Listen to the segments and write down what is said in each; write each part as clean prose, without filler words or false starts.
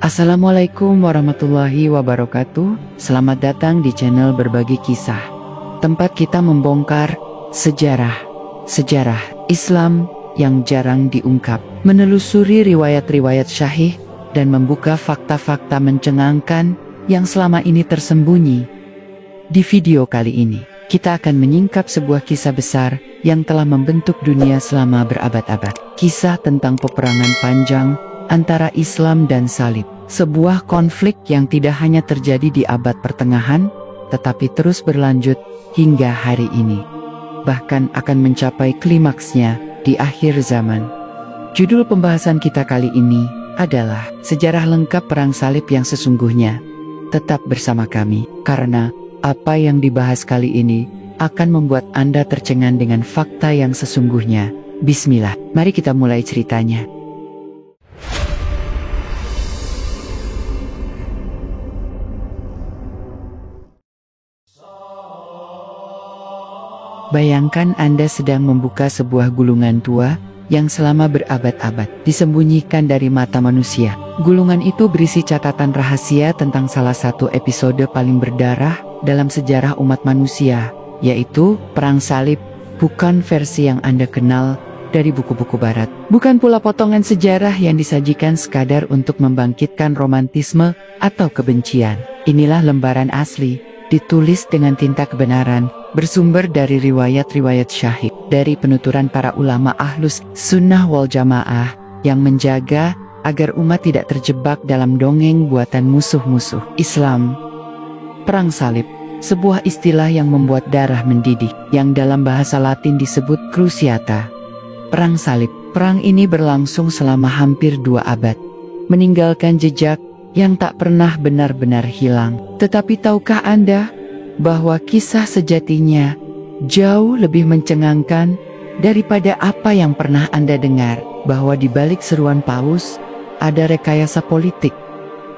Assalamualaikum warahmatullahi wabarakatuh. Selamat datang di channel Berbagi Kisah, tempat kita membongkar sejarah Islam yang jarang diungkap, menelusuri riwayat-riwayat syahih, dan membuka fakta-fakta mencengangkan yang selama ini tersembunyi. Di video kali ini, kita akan menyingkap sebuah kisah besar yang telah membentuk dunia selama berabad-abad. Kisah tentang peperangan panjang antara Islam dan salib. Sebuah konflik yang tidak hanya terjadi di abad pertengahan, tetapi terus berlanjut hingga hari ini. Bahkan akan mencapai klimaksnya di akhir zaman. Judul pembahasan kita kali ini adalah Sejarah Lengkap Perang Salib yang Sesungguhnya. Tetap bersama kami, karena apa yang dibahas kali ini akan membuat Anda tercengang dengan fakta yang sesungguhnya. Bismillah, mari kita mulai ceritanya. Bayangkan Anda sedang membuka sebuah gulungan tua yang selama berabad-abad disembunyikan dari mata manusia. Gulungan itu berisi catatan rahasia tentang salah satu episode paling berdarah dalam sejarah umat manusia, yaitu Perang Salib, bukan versi yang Anda kenal dari buku-buku barat. Bukan pula potongan sejarah yang disajikan sekadar untuk membangkitkan romantisme atau kebencian. Inilah lembaran asli, ditulis dengan tinta kebenaran, bersumber dari riwayat-riwayat syahid, dari penuturan para ulama ahlus sunnah wal jamaah yang menjaga agar umat tidak terjebak dalam dongeng buatan musuh-musuh Islam. Perang Salib, sebuah istilah yang membuat darah mendidih, yang dalam bahasa Latin disebut Cruciata. Perang Salib, perang ini berlangsung selama hampir 2 abad, meninggalkan jejak yang tak pernah benar-benar hilang. Tetapi tahukah Anda bahwa kisah sejatinya jauh lebih mencengangkan daripada apa yang pernah Anda dengar? Bahwa di balik seruan paus ada rekayasa politik,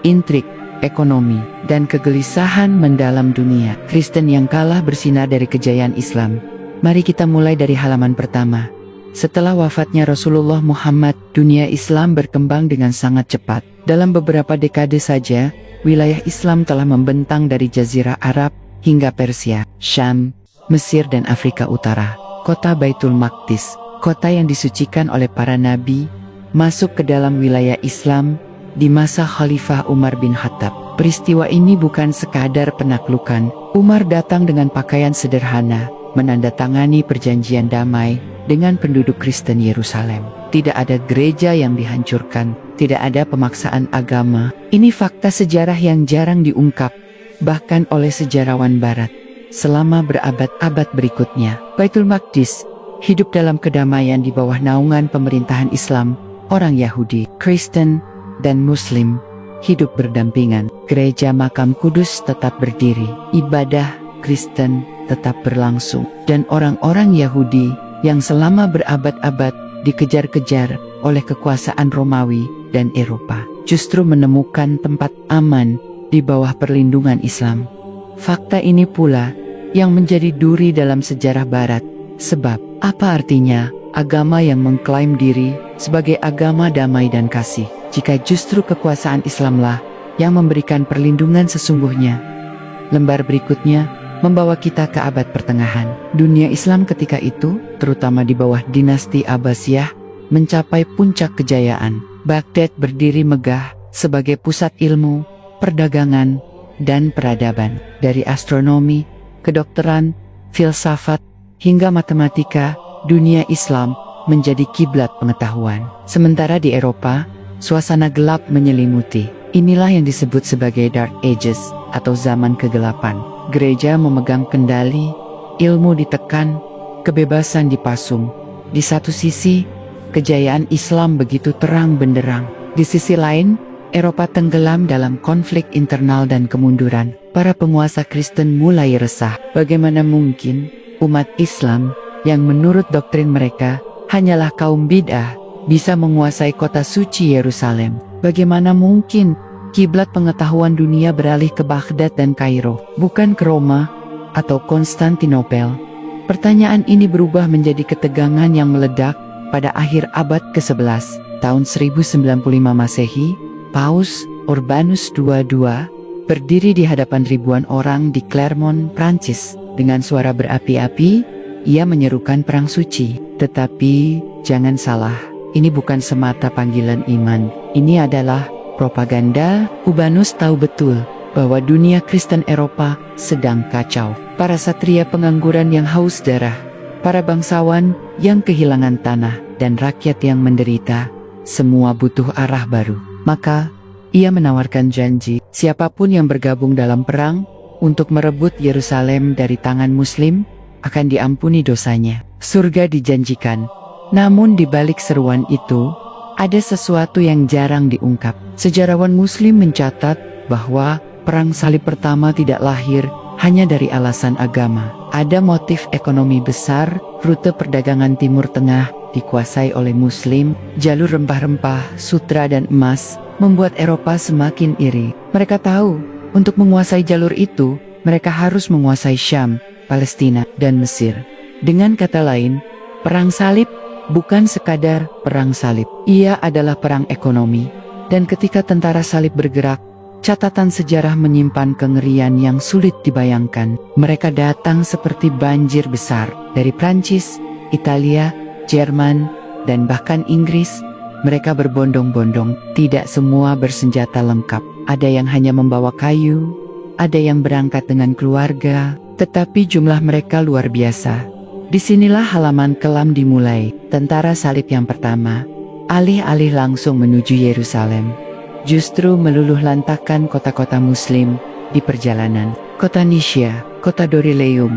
intrik, ekonomi, dan kegelisahan mendalam dunia. Kristen yang kalah bersinar dari kejayaan Islam. Mari kita mulai dari halaman pertama. Setelah wafatnya Rasulullah Muhammad, dunia Islam berkembang dengan sangat cepat. Dalam beberapa dekade saja, wilayah Islam telah membentang dari Jazirah Arab hingga Persia, Syam, Mesir dan Afrika Utara. Kota Baitul Maqdis, kota yang disucikan oleh para nabi, masuk ke dalam wilayah Islam di masa Khalifah Umar bin Khattab. Peristiwa ini bukan sekadar penaklukan. Umar datang dengan pakaian sederhana, menandatangani perjanjian damai dengan penduduk Kristen Yerusalem. Tidak ada gereja yang dihancurkan, tidak ada pemaksaan agama. Ini fakta sejarah yang jarang diungkap, bahkan oleh sejarawan barat, selama berabad-abad berikutnya. Baitul Maqdis hidup dalam kedamaian di bawah naungan pemerintahan Islam. Orang Yahudi, Kristen, dan Muslim hidup berdampingan. Gereja Makam Kudus tetap berdiri, ibadah Kristen tetap berlangsung, dan orang-orang Yahudi yang selama berabad-abad dikejar-kejar oleh kekuasaan Romawi dan Eropa justru menemukan tempat aman di bawah perlindungan Islam. Fakta ini pula yang menjadi duri dalam sejarah barat. Sebab, apa artinya agama yang mengklaim diri sebagai agama damai dan kasih, jika justru kekuasaan Islamlah yang memberikan perlindungan sesungguhnya? Lembar berikutnya membawa kita ke abad pertengahan. Dunia Islam ketika itu, terutama di bawah dinasti Abbasiyah, mencapai puncak kejayaan. Baghdad berdiri megah sebagai pusat ilmu, perdagangan, dan peradaban. Dari astronomi, kedokteran, filsafat, hingga matematika, dunia Islam menjadi kiblat pengetahuan. Sementara di Eropa, suasana gelap menyelimuti. Inilah yang disebut sebagai Dark Ages atau zaman kegelapan. Gereja memegang kendali, ilmu ditekan, kebebasan dipasung. Di satu sisi, kejayaan Islam begitu terang benderang. Di sisi lain, Eropa tenggelam dalam konflik internal dan kemunduran. Para penguasa Kristen mulai resah. Bagaimana mungkin umat Islam yang menurut doktrin mereka hanyalah kaum bid'ah bisa menguasai kota suci Yerusalem? Bagaimana mungkin kiblat pengetahuan dunia beralih ke Baghdad dan Kairo, bukan ke Roma atau Konstantinopel? Pertanyaan ini berubah menjadi ketegangan yang meledak pada akhir abad ke-11, tahun 1095 Masehi. Paus Urbanus II, berdiri di hadapan ribuan orang di Clermont, Prancis. Dengan suara berapi-api, ia menyerukan perang suci. Tetapi, jangan salah, ini bukan semata panggilan iman. Ini adalah propaganda. Urbanus tahu betul bahwa dunia Kristen Eropa sedang kacau. Para satria pengangguran yang haus darah, para bangsawan yang kehilangan tanah, dan rakyat yang menderita, semua butuh arah baru. Maka, ia menawarkan janji, siapapun yang bergabung dalam perang untuk merebut Yerusalem dari tangan Muslim, akan diampuni dosanya. Surga dijanjikan. Namun di balik seruan itu, ada sesuatu yang jarang diungkap. Sejarawan Muslim mencatat bahwa perang salib pertama tidak lahir hanya dari alasan agama. Ada motif ekonomi besar. Rute perdagangan Timur Tengah dikuasai oleh Muslim. Jalur rempah-rempah, sutra dan emas membuat Eropa semakin iri. Mereka tahu, untuk menguasai jalur itu, mereka harus menguasai Syam, Palestina, dan Mesir. Dengan kata lain, perang salib bukan sekadar perang salib. Ia adalah perang ekonomi. Dan ketika tentara salib bergerak, catatan sejarah menyimpan kengerian yang sulit dibayangkan. Mereka datang seperti banjir besar dari Prancis, Italia, Jerman, dan bahkan Inggris. Mereka berbondong-bondong, tidak semua bersenjata lengkap. Ada yang hanya membawa kayu, ada yang berangkat dengan keluarga, tetapi jumlah mereka luar biasa. Disinilah halaman kelam dimulai. Tentara salib yang pertama, alih-alih langsung menuju Yerusalem, justru meluluh lantakkan kota-kota Muslim di perjalanan. Kota Nisya, kota Dorileum,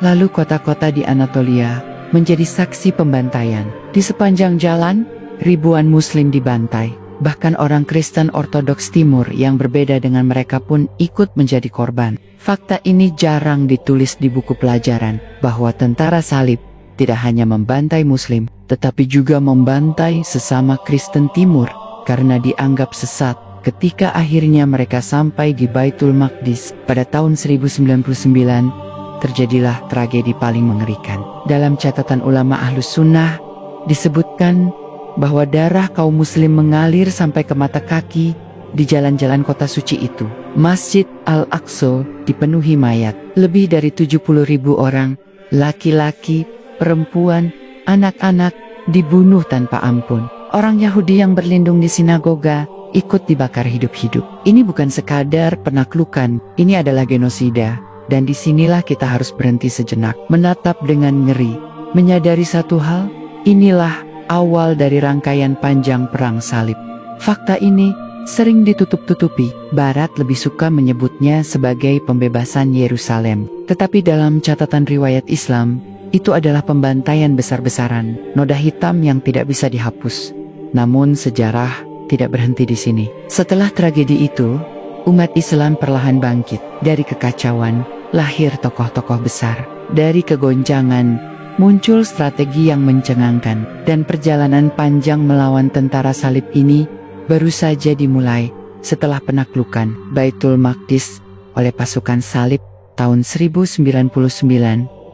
lalu kota-kota di Anatolia menjadi saksi pembantaian. Di sepanjang jalan, ribuan Muslim dibantai. Bahkan orang Kristen Ortodoks Timur yang berbeda dengan mereka pun ikut menjadi korban. Fakta ini jarang ditulis di buku pelajaran, bahwa tentara salib tidak hanya membantai Muslim, tetapi juga membantai sesama Kristen Timur, karena dianggap sesat. Ketika akhirnya mereka sampai di Baitul Maqdis pada tahun 1099, terjadilah tragedi paling mengerikan. Dalam catatan ulama Ahlus Sunnah, disebutkan bahwa darah kaum Muslim mengalir sampai ke mata kaki di jalan-jalan kota suci itu. Masjid Al-Aqsa dipenuhi mayat. Lebih dari 70.000 orang, laki-laki, perempuan, anak-anak, dibunuh tanpa ampun. Orang Yahudi yang berlindung di sinagoga ikut dibakar hidup-hidup. Ini bukan sekadar penaklukan, ini adalah genosida. Dan disinilah kita harus berhenti sejenak, menatap dengan ngeri, menyadari satu hal, inilah awal dari rangkaian panjang perang salib. Fakta ini sering ditutup-tutupi. Barat lebih suka menyebutnya sebagai pembebasan Yerusalem. Tetapi dalam catatan riwayat Islam, itu adalah pembantaian besar-besaran, noda hitam yang tidak bisa dihapus. Namun sejarah tidak berhenti di sini. Setelah tragedi itu, umat Islam perlahan bangkit. Dari kekacauan, lahir tokoh-tokoh besar. Dari kegoncangan, muncul strategi yang mencengangkan, dan perjalanan panjang melawan tentara salib ini baru saja dimulai setelah penaklukan Baitul Maqdis oleh pasukan salib tahun 1099.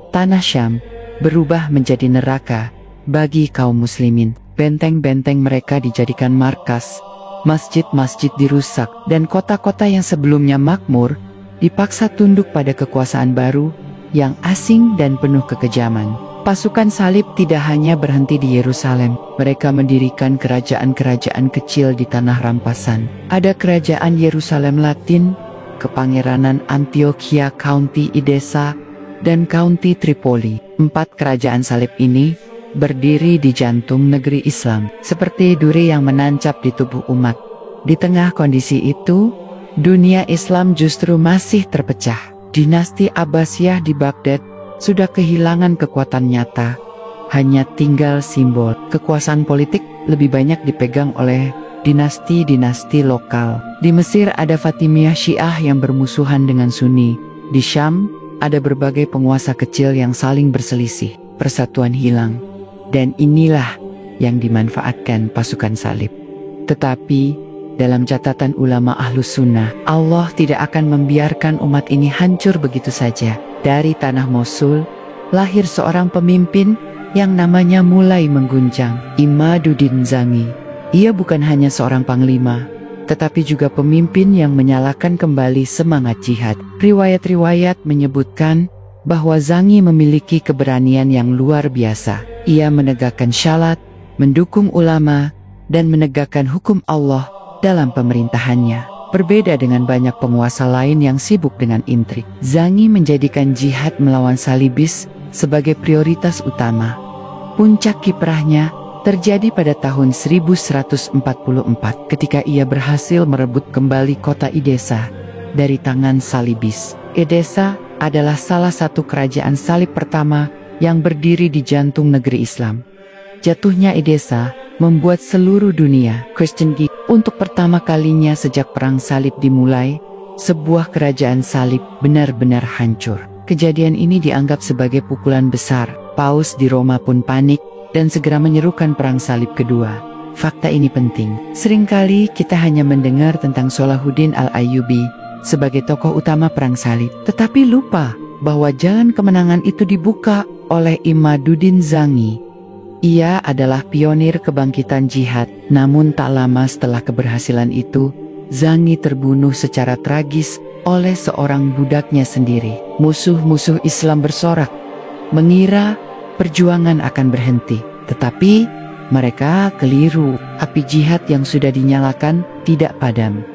Tanah Syam berubah menjadi neraka bagi kaum muslimin. Benteng-benteng mereka dijadikan markas, masjid-masjid dirusak, dan kota-kota yang sebelumnya makmur dipaksa tunduk pada kekuasaan baru yang asing dan penuh kekejaman. Pasukan salib tidak hanya berhenti di Yerusalem, mereka mendirikan kerajaan-kerajaan kecil di tanah rampasan. Ada kerajaan Yerusalem Latin, Kepangeranan Antioquia County Edessa, dan County Tripoli. 4 kerajaan salib ini berdiri di jantung negeri Islam, seperti duri yang menancap di tubuh umat. Di tengah kondisi itu, dunia Islam justru masih terpecah. Dinasti Abbasiyah di Baghdad sudah kehilangan kekuatan nyata, hanya tinggal simbol. Kekuasaan politik lebih banyak dipegang oleh dinasti-dinasti lokal. Di Mesir ada Fatimiyah Syiah yang bermusuhan dengan Sunni. Di Syam ada berbagai penguasa kecil yang saling berselisih. Persatuan hilang, dan inilah yang dimanfaatkan pasukan salib. Tetapi dalam catatan ulama Ahlus Sunnah, Allah tidak akan membiarkan umat ini hancur begitu saja. Dari tanah Mosul, lahir seorang pemimpin yang namanya mulai mengguncang, Imaduddin Zangi. Ia bukan hanya seorang panglima, tetapi juga pemimpin yang menyalakan kembali semangat jihad. Riwayat-riwayat menyebutkan bahwa Zangi memiliki keberanian yang luar biasa. Ia menegakkan syalat, mendukung ulama, dan menegakkan hukum Allah dalam pemerintahannya. Berbeda dengan banyak penguasa lain yang sibuk dengan intrik, Zangi menjadikan jihad melawan salibis sebagai prioritas utama. Puncak kiprahnya terjadi pada tahun 1144 ketika ia berhasil merebut kembali kota Edessa dari tangan salibis. Edessa adalah salah satu kerajaan salib pertama yang berdiri di jantung negeri Islam. Jatuhnya Edessa membuat seluruh dunia Kristen geek. Untuk pertama kalinya sejak perang salib dimulai, sebuah kerajaan salib benar-benar hancur. Kejadian ini dianggap sebagai pukulan besar. Paus di Roma pun panik dan segera menyerukan perang salib kedua. Fakta ini penting. Seringkali kita hanya mendengar tentang Salahuddin Al-Ayyubi sebagai tokoh utama perang salib, tetapi lupa bahwa jalan kemenangan itu dibuka oleh Imaduddin Zangi. Ia adalah pionir kebangkitan jihad, namun tak lama setelah keberhasilan itu, Zangi terbunuh secara tragis oleh seorang budaknya sendiri. Musuh-musuh Islam bersorak, mengira perjuangan akan berhenti, tetapi mereka keliru. Api jihad yang sudah dinyalakan tidak padam.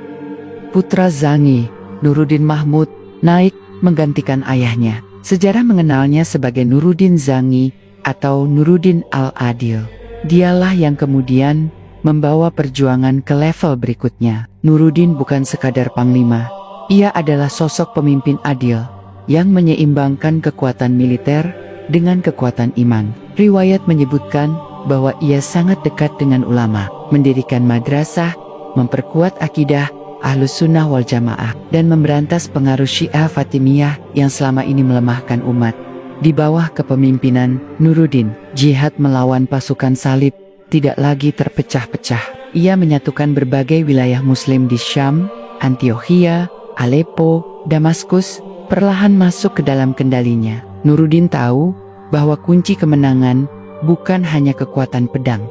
Putra Zangi, Nuruddin Mahmud, naik menggantikan ayahnya. Sejarah mengenalnya sebagai Nuruddin Zangi atau Nuruddin Al-Adil. Dialah yang kemudian membawa perjuangan ke level berikutnya. Nuruddin bukan sekadar panglima. Ia adalah sosok pemimpin adil yang menyeimbangkan kekuatan militer dengan kekuatan iman. Riwayat menyebutkan bahwa ia sangat dekat dengan ulama, mendirikan madrasah, memperkuat akidah Ahlus Sunnah wal Jamaah, dan memberantas pengaruh Syiah Fatimiyah yang selama ini melemahkan umat. Di bawah kepemimpinan Nuruddin, jihad melawan pasukan salib tidak lagi terpecah-pecah. Ia menyatukan berbagai wilayah muslim di Syam, Antiokhia, Aleppo, Damaskus, perlahan masuk ke dalam kendalinya. Nuruddin tahu bahwa kunci kemenangan bukan hanya kekuatan pedang,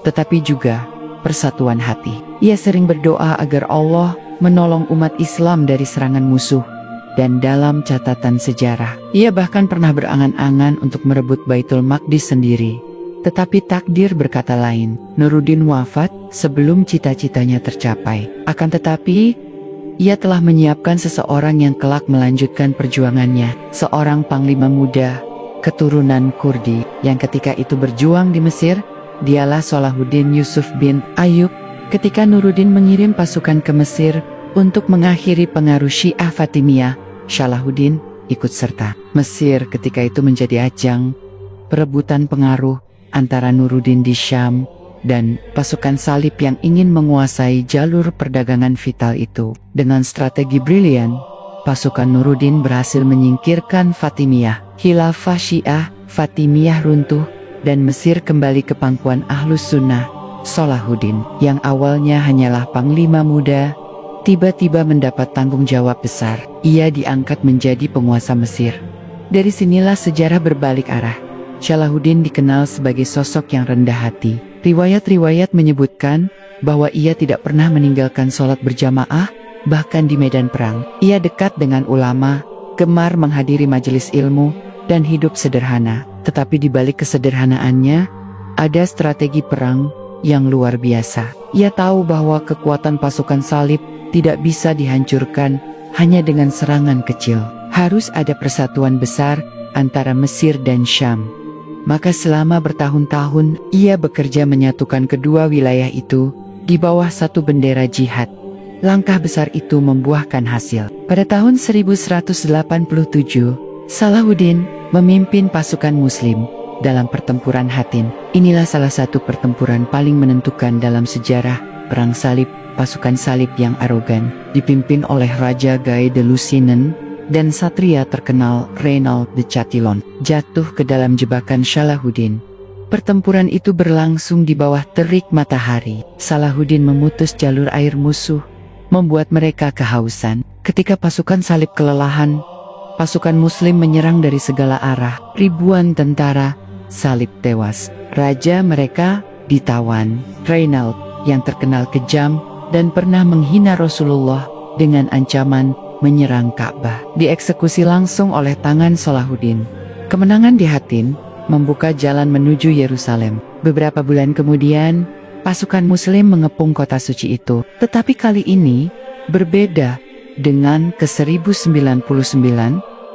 tetapi juga persatuan hati. Ia sering berdoa agar Allah menolong umat Islam dari serangan musuh. Dan dalam catatan sejarah, ia bahkan pernah berangan-angan untuk merebut Baitul Maqdis sendiri. Tetapi takdir berkata lain. Nuruddin wafat sebelum cita-citanya tercapai. Akan tetapi, ia telah menyiapkan seseorang yang kelak melanjutkan perjuangannya. Seorang panglima muda, keturunan Kurdi, yang ketika itu berjuang di Mesir. Dialah Salahuddin Yusuf bin Ayyub. Ketika Nuruddin mengirim pasukan ke Mesir untuk mengakhiri pengaruh Syiah Fatimiyah, Salahuddin ikut serta. Mesir ketika itu menjadi ajang perebutan pengaruh antara Nuruddin di Syam dan pasukan salib yang ingin menguasai jalur perdagangan vital itu. Dengan strategi brilian, pasukan Nuruddin berhasil menyingkirkan Fatimiyah. Khilafah Syiah Fatimiyah runtuh dan Mesir kembali ke pangkuan Ahlus Sunnah. Salahuddin, yang awalnya hanyalah panglima muda, tiba-tiba mendapat tanggung jawab besar. Ia diangkat menjadi penguasa Mesir. Dari sinilah sejarah berbalik arah. Salahuddin dikenal sebagai sosok yang rendah hati. Riwayat-riwayat menyebutkan bahwa ia tidak pernah meninggalkan sholat berjamaah, bahkan di medan perang. Ia dekat dengan ulama, gemar menghadiri majelis ilmu, dan hidup sederhana. Tetapi di balik kesederhanaannya, ada strategi perang yang luar biasa. Ia tahu bahwa kekuatan pasukan salib tidak bisa dihancurkan hanya dengan serangan kecil. Harus ada persatuan besar antara Mesir dan Syam. Maka selama bertahun-tahun, ia bekerja menyatukan kedua wilayah itu di bawah satu bendera jihad. Langkah besar itu membuahkan hasil. Pada tahun 1187, Salahuddin memimpin pasukan muslim dalam pertempuran Hattin. Inilah salah satu pertempuran paling menentukan dalam sejarah perang salib. Pasukan salib yang arogan, dipimpin oleh Raja Guy de Lusignan dan satria terkenal Reynaud de Chatillon, jatuh ke dalam jebakan Salahuddin. Pertempuran itu berlangsung di bawah terik matahari. Salahuddin memutus jalur air musuh, membuat mereka kehausan. Ketika pasukan salib kelelahan, pasukan muslim menyerang dari segala arah. Ribuan tentara salib tewas. Raja mereka ditawan. Reynaud, yang terkenal kejam, dan pernah menghina Rasulullah dengan ancaman menyerang Ka'bah. Dieksekusi langsung oleh tangan Salahuddin. Kemenangan di Hattin membuka jalan menuju Yerusalem. Beberapa bulan kemudian, pasukan Muslim mengepung kota suci itu. Tetapi kali ini berbeda. Dengan ke-1099,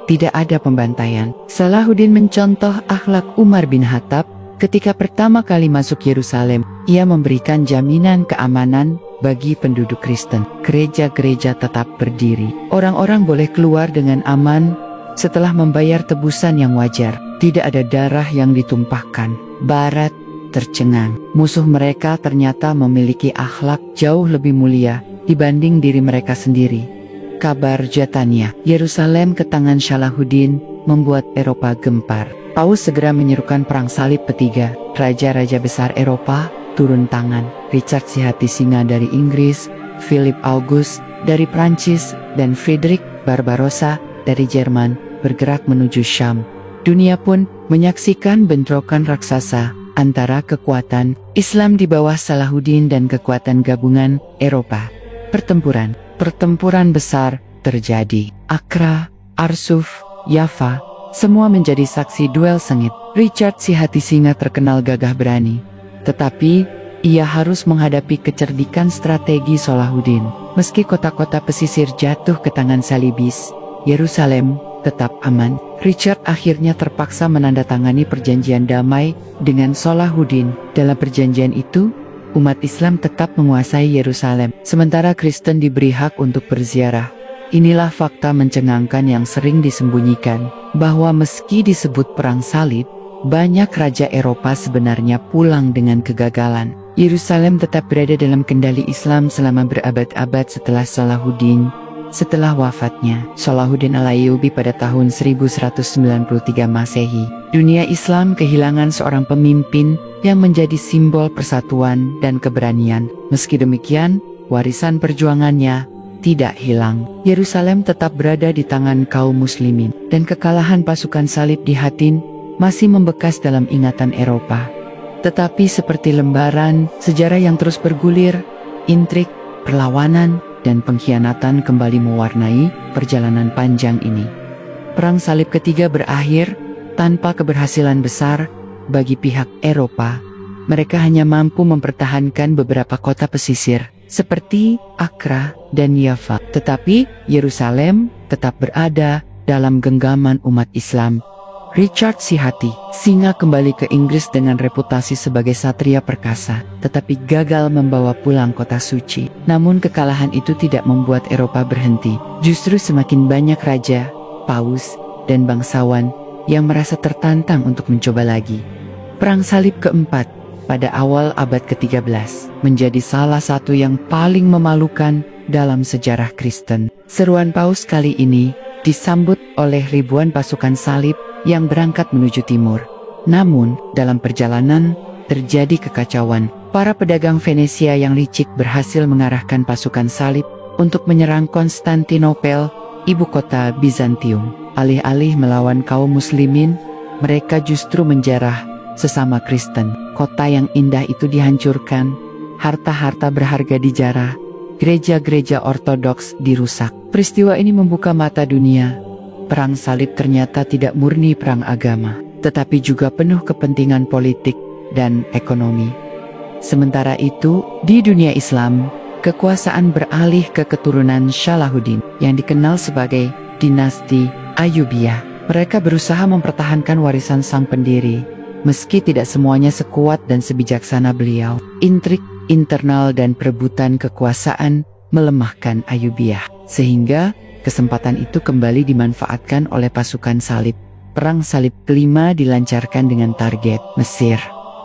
tidak ada pembantaian. Salahuddin mencontoh akhlak Umar bin Khattab ketika pertama kali masuk Yerusalem. Ia memberikan jaminan keamanan bagi penduduk Kristen. Gereja-gereja tetap berdiri. Orang-orang boleh keluar dengan aman setelah membayar tebusan yang wajar. Tidak ada darah yang ditumpahkan. Barat tercengang. Musuh mereka ternyata memiliki akhlak jauh lebih mulia dibanding diri mereka sendiri. Kabar Jatania, Yerusalem ke tangan Salahuddin membuat Eropa gempar. Paus segera menyerukan perang salib ketiga. Raja-raja besar Eropa turun tangan. Richard Sihatisingha dari Inggris, Philip August dari Prancis, dan Friedrich Barbarossa dari Jerman bergerak menuju Syam. Dunia pun menyaksikan bentrokan raksasa antara kekuatan Islam di bawah Salahuddin dan kekuatan gabungan Eropa. Pertempuran besar terjadi. Accra, Arsuf, Jaffa, semua menjadi saksi duel sengit. Richard Sihatisingha terkenal gagah berani. Tetapi, ia harus menghadapi kecerdikan strategi Salahuddin. Meski kota-kota pesisir jatuh ke tangan Salibis, Yerusalem tetap aman. Richard akhirnya terpaksa menandatangani perjanjian damai dengan Salahuddin. Dalam perjanjian itu, umat Islam tetap menguasai Yerusalem, sementara Kristen diberi hak untuk berziarah. Inilah fakta mencengangkan yang sering disembunyikan, bahwa meski disebut perang salib, banyak raja Eropa sebenarnya pulang dengan kegagalan. Yerusalem tetap berada dalam kendali Islam selama berabad-abad setelah Salahuddin. Setelah wafatnya Salahuddin Al-Ayyubi pada tahun 1193 Masehi, dunia Islam kehilangan seorang pemimpin yang menjadi simbol persatuan dan keberanian. Meski demikian, warisan perjuangannya tidak hilang. Yerusalem tetap berada di tangan kaum muslimin, dan kekalahan pasukan salib di Hattin masih membekas dalam ingatan Eropa. Tetapi seperti lembaran sejarah yang terus bergulir, intrik, perlawanan, dan pengkhianatan kembali mewarnai perjalanan panjang ini. Perang Salib Ketiga berakhir tanpa keberhasilan besar bagi pihak Eropa. Mereka hanya mampu mempertahankan beberapa kota pesisir seperti Accra dan Jaffa. Tetapi Yerusalem tetap berada dalam genggaman umat Islam. Richard Sihatisingha kembali ke Inggris dengan reputasi sebagai satria perkasa, tetapi gagal membawa pulang kota suci. Namun kekalahan itu tidak membuat Eropa berhenti. Justru semakin banyak raja, paus, dan bangsawan yang merasa tertantang untuk mencoba lagi. Perang Salib keempat pada awal abad ke-13 menjadi salah satu yang paling memalukan dalam sejarah Kristen. Seruan paus kali ini disambut oleh ribuan pasukan salib yang berangkat menuju timur. Namun, dalam perjalanan, terjadi kekacauan. Para pedagang Venesia yang licik berhasil mengarahkan pasukan salib untuk menyerang Konstantinopel, ibu kota Bizantium. Alih-alih melawan kaum muslimin, mereka justru menjarah sesama Kristen. Kota yang indah itu dihancurkan, harta-harta berharga dijarah, gereja-gereja ortodoks dirusak. Peristiwa ini membuka mata dunia. Perang salib ternyata tidak murni perang agama, tetapi juga penuh kepentingan politik dan ekonomi. Sementara itu, di dunia Islam, kekuasaan beralih ke keturunan Salahuddin yang dikenal sebagai dinasti Ayyubiyah. Mereka berusaha mempertahankan warisan sang pendiri, meski tidak semuanya sekuat dan sebijaksana beliau. Intrik internal dan perebutan kekuasaan melemahkan Ayyubiyah, sehingga kesempatan itu kembali dimanfaatkan oleh pasukan salib. Perang salib kelima dilancarkan dengan target Mesir.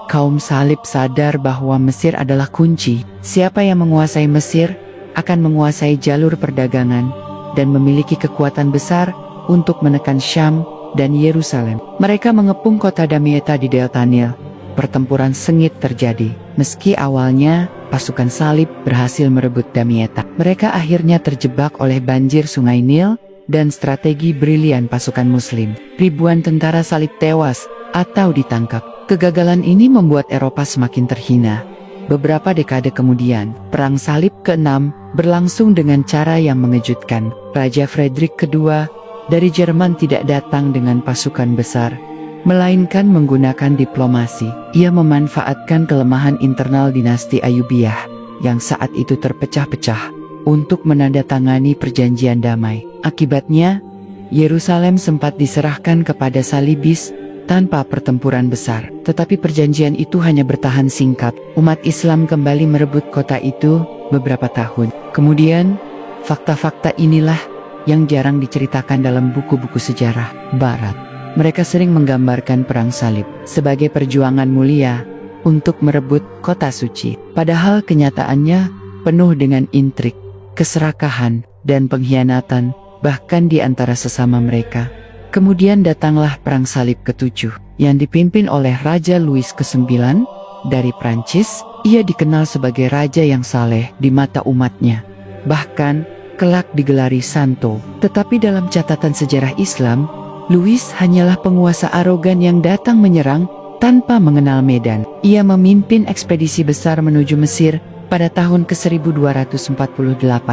Kaum salib sadar bahwa Mesir adalah kunci. Siapa yang menguasai Mesir akan menguasai jalur perdagangan dan memiliki kekuatan besar untuk menekan Syam dan Yerusalem. Mereka mengepung kota Damietta di Delta Nil. Pertempuran sengit terjadi. Meski awalnya pasukan salib berhasil merebut Damietta, mereka akhirnya terjebak oleh banjir sungai Nil dan strategi brilian pasukan muslim. Ribuan tentara salib tewas atau ditangkap. Kegagalan ini membuat Eropa semakin terhina. Beberapa dekade kemudian, Perang Salib ke-6 berlangsung dengan cara yang mengejutkan. Raja Frederick II dari Jerman tidak datang dengan pasukan besar, melainkan menggunakan diplomasi. Ia memanfaatkan kelemahan internal dinasti Ayyubiyah yang saat itu terpecah-pecah untuk menandatangani perjanjian damai. Akibatnya, Yerusalem sempat diserahkan kepada Salibis tanpa pertempuran besar. Tetapi perjanjian itu hanya bertahan singkat. Umat Islam kembali merebut kota itu beberapa tahun. Kemudian, fakta-fakta inilah yang jarang diceritakan dalam buku-buku sejarah Barat. Mereka sering menggambarkan perang salib sebagai perjuangan mulia untuk merebut kota suci. Padahal kenyataannya penuh dengan intrik, keserakahan, dan pengkhianatan, bahkan di antara sesama mereka. Kemudian datanglah Perang Salib ke-7 yang dipimpin oleh Raja Louis ke-9 dari Prancis. Ia dikenal sebagai raja yang saleh di mata umatnya, bahkan kelak digelari santo. Tetapi dalam catatan sejarah Islam, Louis hanyalah penguasa arogan yang datang menyerang tanpa mengenal medan. Ia memimpin ekspedisi besar menuju Mesir pada tahun ke-1248.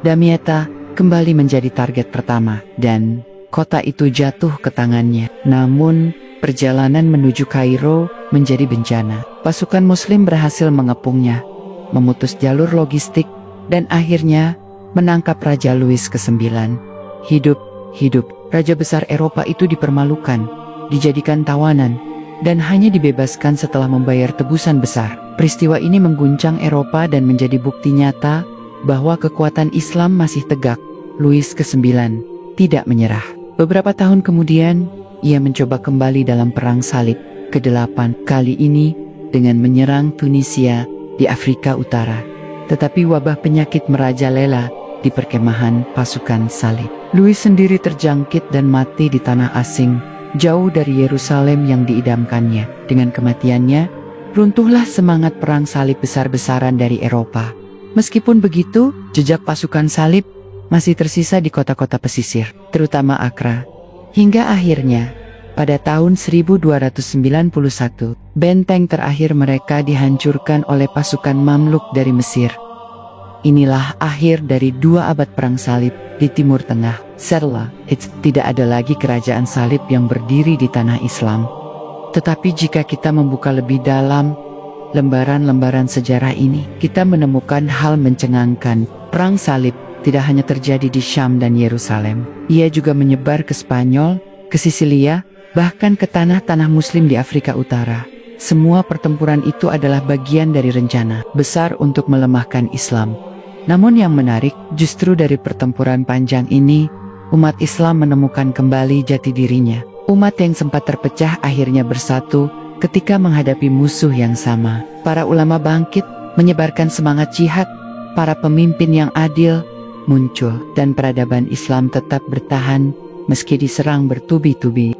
Damietta kembali menjadi target pertama dan kota itu jatuh ke tangannya. Namun, perjalanan menuju Kairo menjadi bencana. Pasukan Muslim berhasil mengepungnya, memutus jalur logistik, dan akhirnya menangkap Raja Louis ke-9. Hidup, Raja besar Eropa itu dipermalukan, dijadikan tawanan, dan hanya dibebaskan setelah membayar tebusan besar. Peristiwa ini mengguncang Eropa dan menjadi bukti nyata bahwa kekuatan Islam masih tegak. Louis ke-9 tidak menyerah. Beberapa tahun kemudian, ia mencoba kembali dalam Perang Salib ke-8, kali ini dengan menyerang Tunisia di Afrika Utara. Tetapi wabah penyakit merajalela di perkemahan pasukan salib. Louis sendiri terjangkit dan mati di tanah asing, jauh dari Yerusalem yang diidamkannya. Dengan kematiannya, runtuhlah semangat perang salib besar-besaran dari Eropa. Meskipun begitu, jejak pasukan salib masih tersisa di kota-kota pesisir, terutama Accra. Hingga akhirnya, pada tahun 1291, benteng terakhir mereka dihancurkan oleh pasukan Mamluk dari Mesir. Inilah akhir dari 2 abad perang salib di Timur Tengah. Setelah itu, tidak ada lagi kerajaan salib yang berdiri di tanah Islam. Tetapi jika kita membuka lebih dalam lembaran-lembaran sejarah ini, kita menemukan hal mencengangkan. Perang salib tidak hanya terjadi di Syam dan Yerusalem. Ia juga menyebar ke Spanyol, ke Sisilia, bahkan ke tanah-tanah Muslim di Afrika Utara. Semua pertempuran itu adalah bagian dari rencana besar untuk melemahkan Islam. Namun yang menarik, justru dari pertempuran panjang ini, umat Islam menemukan kembali jati dirinya. Umat yang sempat terpecah akhirnya bersatu ketika menghadapi musuh yang sama. Para ulama bangkit, menyebarkan semangat jihad. Para pemimpin yang adil muncul, dan peradaban Islam tetap bertahan meski diserang bertubi-tubi.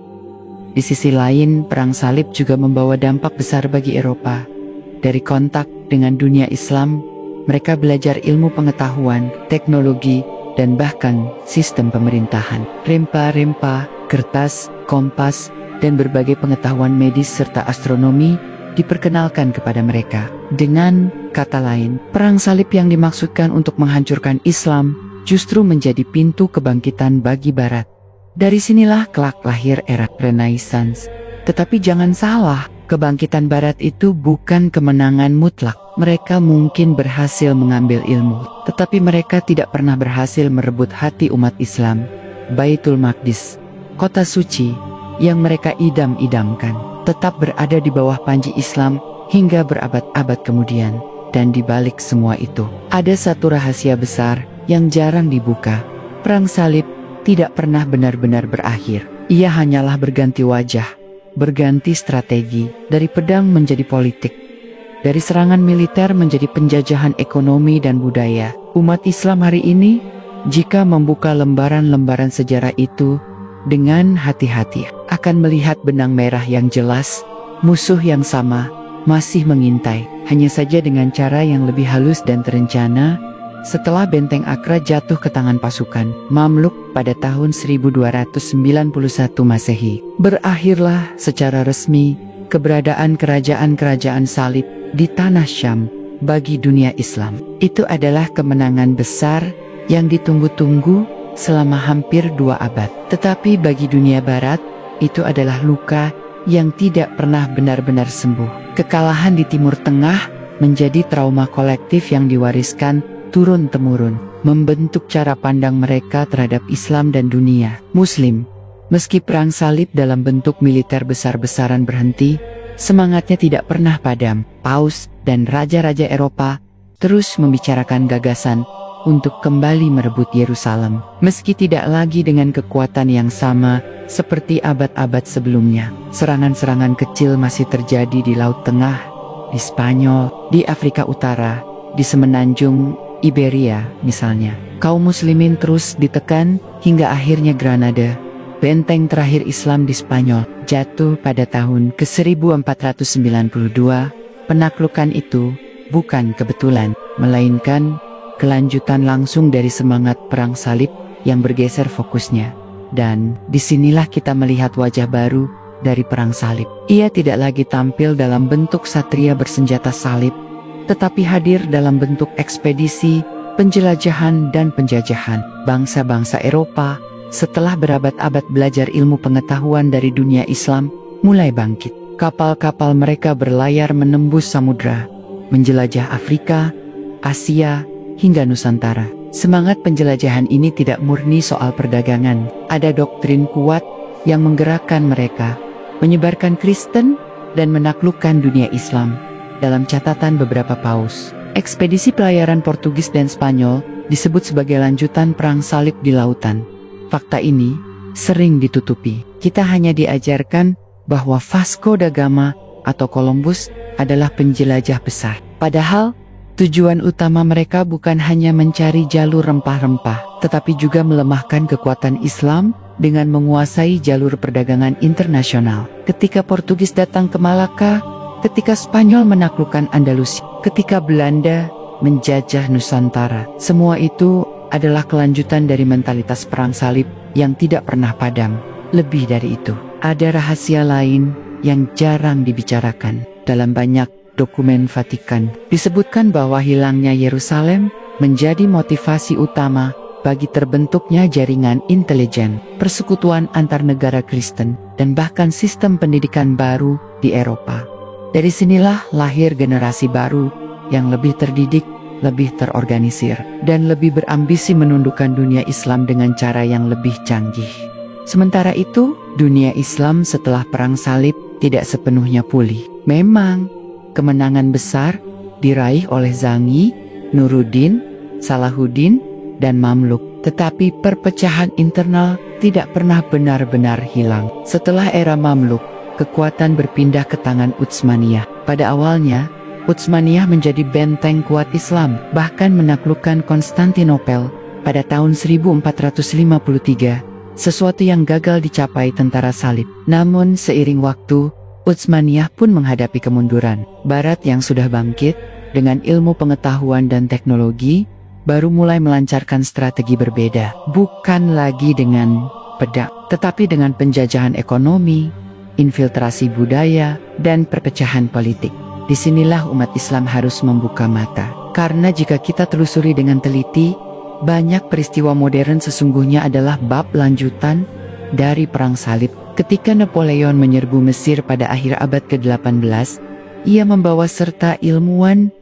Di sisi lain, perang salib juga membawa dampak besar bagi Eropa. Dari kontak dengan dunia Islam, mereka belajar ilmu pengetahuan, teknologi, dan bahkan sistem pemerintahan. Rempah-rempah, kertas, kompas, dan berbagai pengetahuan medis serta astronomi diperkenalkan kepada mereka. Dengan kata lain, perang salib yang dimaksudkan untuk menghancurkan Islam justru menjadi pintu kebangkitan bagi Barat. Dari sinilah kelak lahir era Renaissance. Tetapi jangan salah, kebangkitan Barat itu bukan kemenangan mutlak. Mereka mungkin berhasil mengambil ilmu, tetapi mereka tidak pernah berhasil merebut hati umat Islam. Baitul Maqdis, kota suci yang mereka idam-idamkan, tetap berada di bawah panji Islam hingga berabad-abad kemudian. Dan di balik semua itu, ada satu rahasia besar yang jarang dibuka. Perang salib tidak pernah benar-benar berakhir. Ia hanyalah berganti wajah, berganti strategi, dari pedang menjadi politik, dari serangan militer menjadi penjajahan ekonomi dan budaya. Umat Islam hari ini, jika membuka lembaran-lembaran sejarah itu dengan hati-hati, akan melihat benang merah yang jelas. Musuh yang sama masih mengintai, hanya saja dengan cara yang lebih halus dan terencana. Setelah benteng Accra jatuh ke tangan pasukan Mamluk pada tahun 1291 Masehi, berakhirlah secara resmi keberadaan kerajaan-kerajaan salib di tanah Syam bagi dunia Islam. Itu adalah kemenangan besar yang ditunggu-tunggu selama hampir 2 abad. Tetapi bagi dunia barat, itu adalah luka yang tidak pernah benar-benar sembuh. Kekalahan di Timur Tengah menjadi trauma kolektif yang diwariskan turun-temurun, membentuk cara pandang mereka terhadap Islam dan dunia Muslim. Meski perang salib dalam bentuk militer besar-besaran berhenti, semangatnya tidak pernah padam. Paus dan raja-raja Eropa terus membicarakan gagasan untuk kembali merebut Yerusalem, meski tidak lagi dengan kekuatan yang sama seperti abad-abad sebelumnya. Serangan-serangan kecil masih terjadi di Laut Tengah, di Spanyol, di Afrika Utara, di semenanjung Iberia misalnya. Kaum muslimin terus ditekan hingga akhirnya Granada, benteng terakhir Islam di Spanyol, jatuh pada tahun ke-1492. Penaklukan itu bukan kebetulan, melainkan kelanjutan langsung dari semangat perang salib yang bergeser fokusnya. Dan disinilah kita melihat wajah baru dari perang salib. Ia tidak lagi tampil dalam bentuk satria bersenjata salib, tetapi hadir dalam bentuk ekspedisi, penjelajahan dan penjajahan. Bangsa-bangsa Eropa setelah berabad-abad belajar ilmu pengetahuan dari dunia Islam, mulai bangkit. Kapal-kapal mereka berlayar menembus samudra, menjelajah Afrika, Asia, hingga Nusantara. Semangat penjelajahan ini tidak murni soal perdagangan. Ada doktrin kuat yang menggerakkan mereka, menyebarkan Kristen dan menaklukkan dunia Islam. Dalam catatan beberapa paus, ekspedisi pelayaran Portugis dan Spanyol disebut sebagai lanjutan perang salib di lautan. Fakta ini sering ditutupi. Kita hanya diajarkan bahwa Vasco da Gama atau Columbus adalah penjelajah besar. Padahal tujuan utama mereka bukan hanya mencari jalur rempah-rempah, tetapi juga melemahkan kekuatan Islam dengan menguasai jalur perdagangan internasional. Ketika Portugis datang ke Malaka, ketika Spanyol menaklukkan Andalusia, ketika Belanda menjajah Nusantara, semua itu adalah kelanjutan dari mentalitas perang salib yang tidak pernah padam. Lebih dari itu, ada rahasia lain yang jarang dibicarakan. Dalam banyak dokumen Vatikan, disebutkan bahwa hilangnya Yerusalem menjadi motivasi utama bagi terbentuknya jaringan intelijen, persekutuan antar negara Kristen, dan bahkan sistem pendidikan baru di Eropa. Dari sinilah lahir generasi baru yang lebih terdidik, lebih terorganisir, dan lebih berambisi menundukkan dunia Islam dengan cara yang lebih canggih. Sementara itu, dunia Islam setelah perang salib tidak sepenuhnya pulih. Memang, kemenangan besar diraih oleh Zangi, Nuruddin, Salahuddin, dan Mamluk. Tetapi perpecahan internal tidak pernah benar-benar hilang. Setelah era Mamluk, kekuatan berpindah ke tangan Utsmaniyah. Pada awalnya, Utsmaniyah menjadi benteng kuat Islam, bahkan menaklukkan Konstantinopel pada tahun 1453, sesuatu yang gagal dicapai tentara salib. Namun seiring waktu, Utsmaniyah pun menghadapi kemunduran. Barat yang sudah bangkit, dengan ilmu pengetahuan dan teknologi, baru mulai melancarkan strategi berbeda. Bukan lagi dengan pedang, tetapi dengan penjajahan ekonomi, infiltrasi budaya, dan perpecahan politik. Disinilah umat Islam harus membuka mata. Karena jika kita telusuri dengan teliti, banyak peristiwa modern sesungguhnya adalah bab lanjutan dari perang salib. Ketika Napoleon menyerbu Mesir pada akhir abad ke-18, ia membawa serta ilmuwan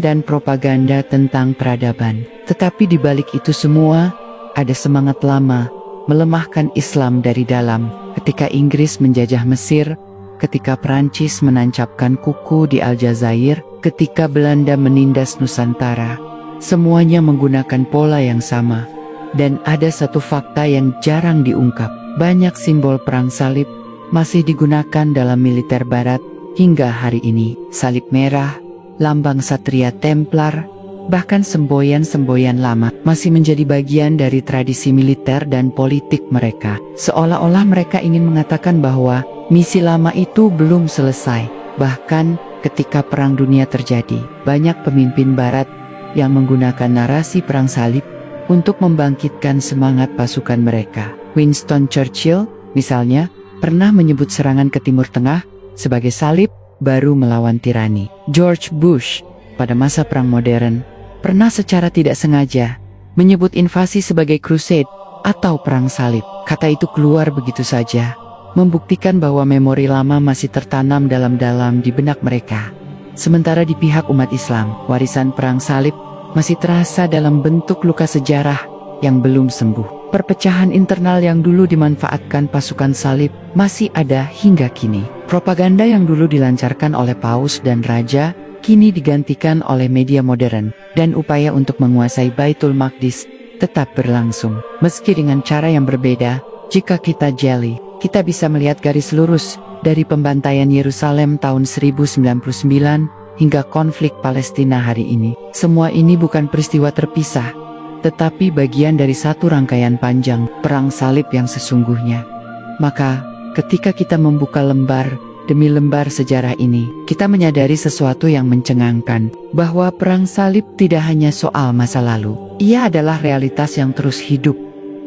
dan propaganda tentang peradaban. Tetapi di balik itu semua, ada semangat lama melemahkan Islam dari dalam. Ketika Inggris menjajah Mesir, ketika Prancis menancapkan kuku di Aljazair, ketika Belanda menindas Nusantara, semuanya menggunakan pola yang sama. Dan ada satu fakta yang jarang diungkap. Banyak simbol perang salib masih digunakan dalam militer barat hingga hari ini. Salib merah, lambang Satria Templar, bahkan semboyan-semboyan lama masih menjadi bagian dari tradisi militer dan politik mereka. Seolah-olah mereka ingin mengatakan bahwa misi lama itu belum selesai. Bahkan ketika Perang Dunia terjadi, banyak pemimpin barat yang menggunakan narasi perang salib untuk membangkitkan semangat pasukan mereka. Winston Churchill, misalnya, pernah menyebut serangan ke Timur Tengah sebagai salib baru melawan tirani. George Bush, pada masa perang modern, pernah secara tidak sengaja menyebut invasi sebagai crusade atau perang salib. Kata itu keluar begitu saja, membuktikan bahwa memori lama masih tertanam dalam-dalam di benak mereka. Sementara di pihak umat Islam, warisan perang salib masih terasa dalam bentuk luka sejarah yang belum sembuh. Perpecahan internal yang dulu dimanfaatkan pasukan salib masih ada hingga kini. Propaganda yang dulu dilancarkan oleh paus dan raja kini digantikan oleh media modern, dan upaya untuk menguasai Baitul Maqdis tetap berlangsung. Meski dengan cara yang berbeda, jika kita jeli, kita bisa melihat garis lurus dari pembantaian Yerusalem tahun 1099 hingga konflik Palestina hari ini. Semua ini bukan peristiwa terpisah, tetapi bagian dari satu rangkaian panjang perang salib yang sesungguhnya. Maka, ketika kita membuka lembar demi lembar sejarah ini, kita menyadari sesuatu yang mencengangkan, bahwa perang salib tidak hanya soal masa lalu. Ia adalah realitas yang terus hidup,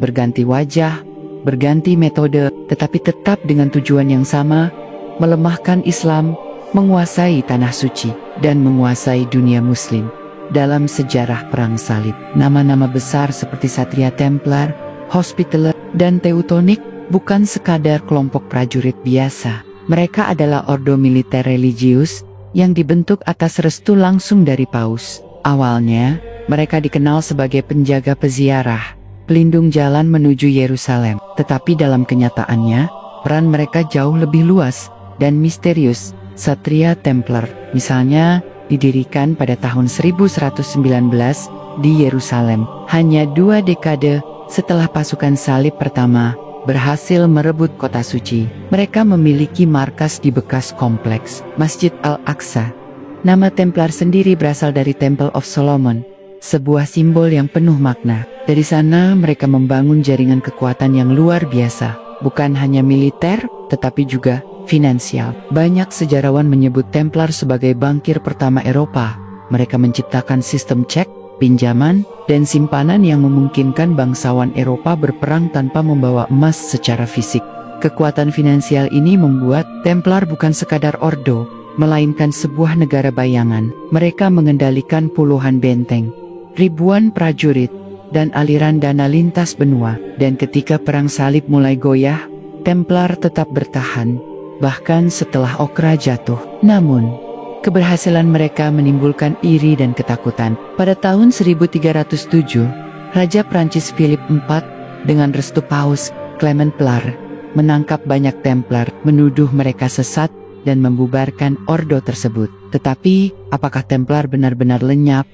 berganti wajah, berganti metode, tetapi tetap dengan tujuan yang sama, melemahkan Islam, menguasai tanah suci, dan menguasai dunia muslim. Dalam sejarah perang salib, nama-nama besar seperti Satria Templar, Hospitaller, dan Teutonic bukan sekadar kelompok prajurit biasa. Mereka adalah ordo militer religius yang dibentuk atas restu langsung dari paus. Awalnya, mereka dikenal sebagai penjaga peziarah, pelindung jalan menuju Yerusalem. Tetapi dalam kenyataannya, peran mereka jauh lebih luas dan misterius. Satria Templar, misalnya, didirikan pada tahun 1119 di Yerusalem, hanya 2 dekade setelah pasukan salib pertama berhasil merebut kota suci. Mereka memiliki markas di bekas kompleks Masjid Al-Aqsa. Nama Templar sendiri berasal dari Temple of Solomon, sebuah simbol yang penuh makna. Dari sana mereka membangun jaringan kekuatan yang luar biasa, bukan hanya militer, tetapi juga finansial. Banyak sejarawan menyebut Templar sebagai bankir pertama Eropa. Mereka menciptakan sistem cek, pinjaman, dan simpanan yang memungkinkan bangsawan Eropa berperang tanpa membawa emas secara fisik. Kekuatan finansial ini membuat Templar bukan sekadar ordo, melainkan sebuah negara bayangan. Mereka mengendalikan puluhan benteng, ribuan prajurit, dan aliran dana lintas benua. Dan ketika perang salib mulai goyah, Templar tetap bertahan, bahkan setelah Okra jatuh. Namun, keberhasilan mereka menimbulkan iri dan ketakutan. Pada tahun 1307, Raja Prancis Philip IV dengan restu Paus Clement Plar menangkap banyak Templar, menuduh mereka sesat dan membubarkan ordo tersebut. Tetapi, apakah Templar benar-benar lenyap?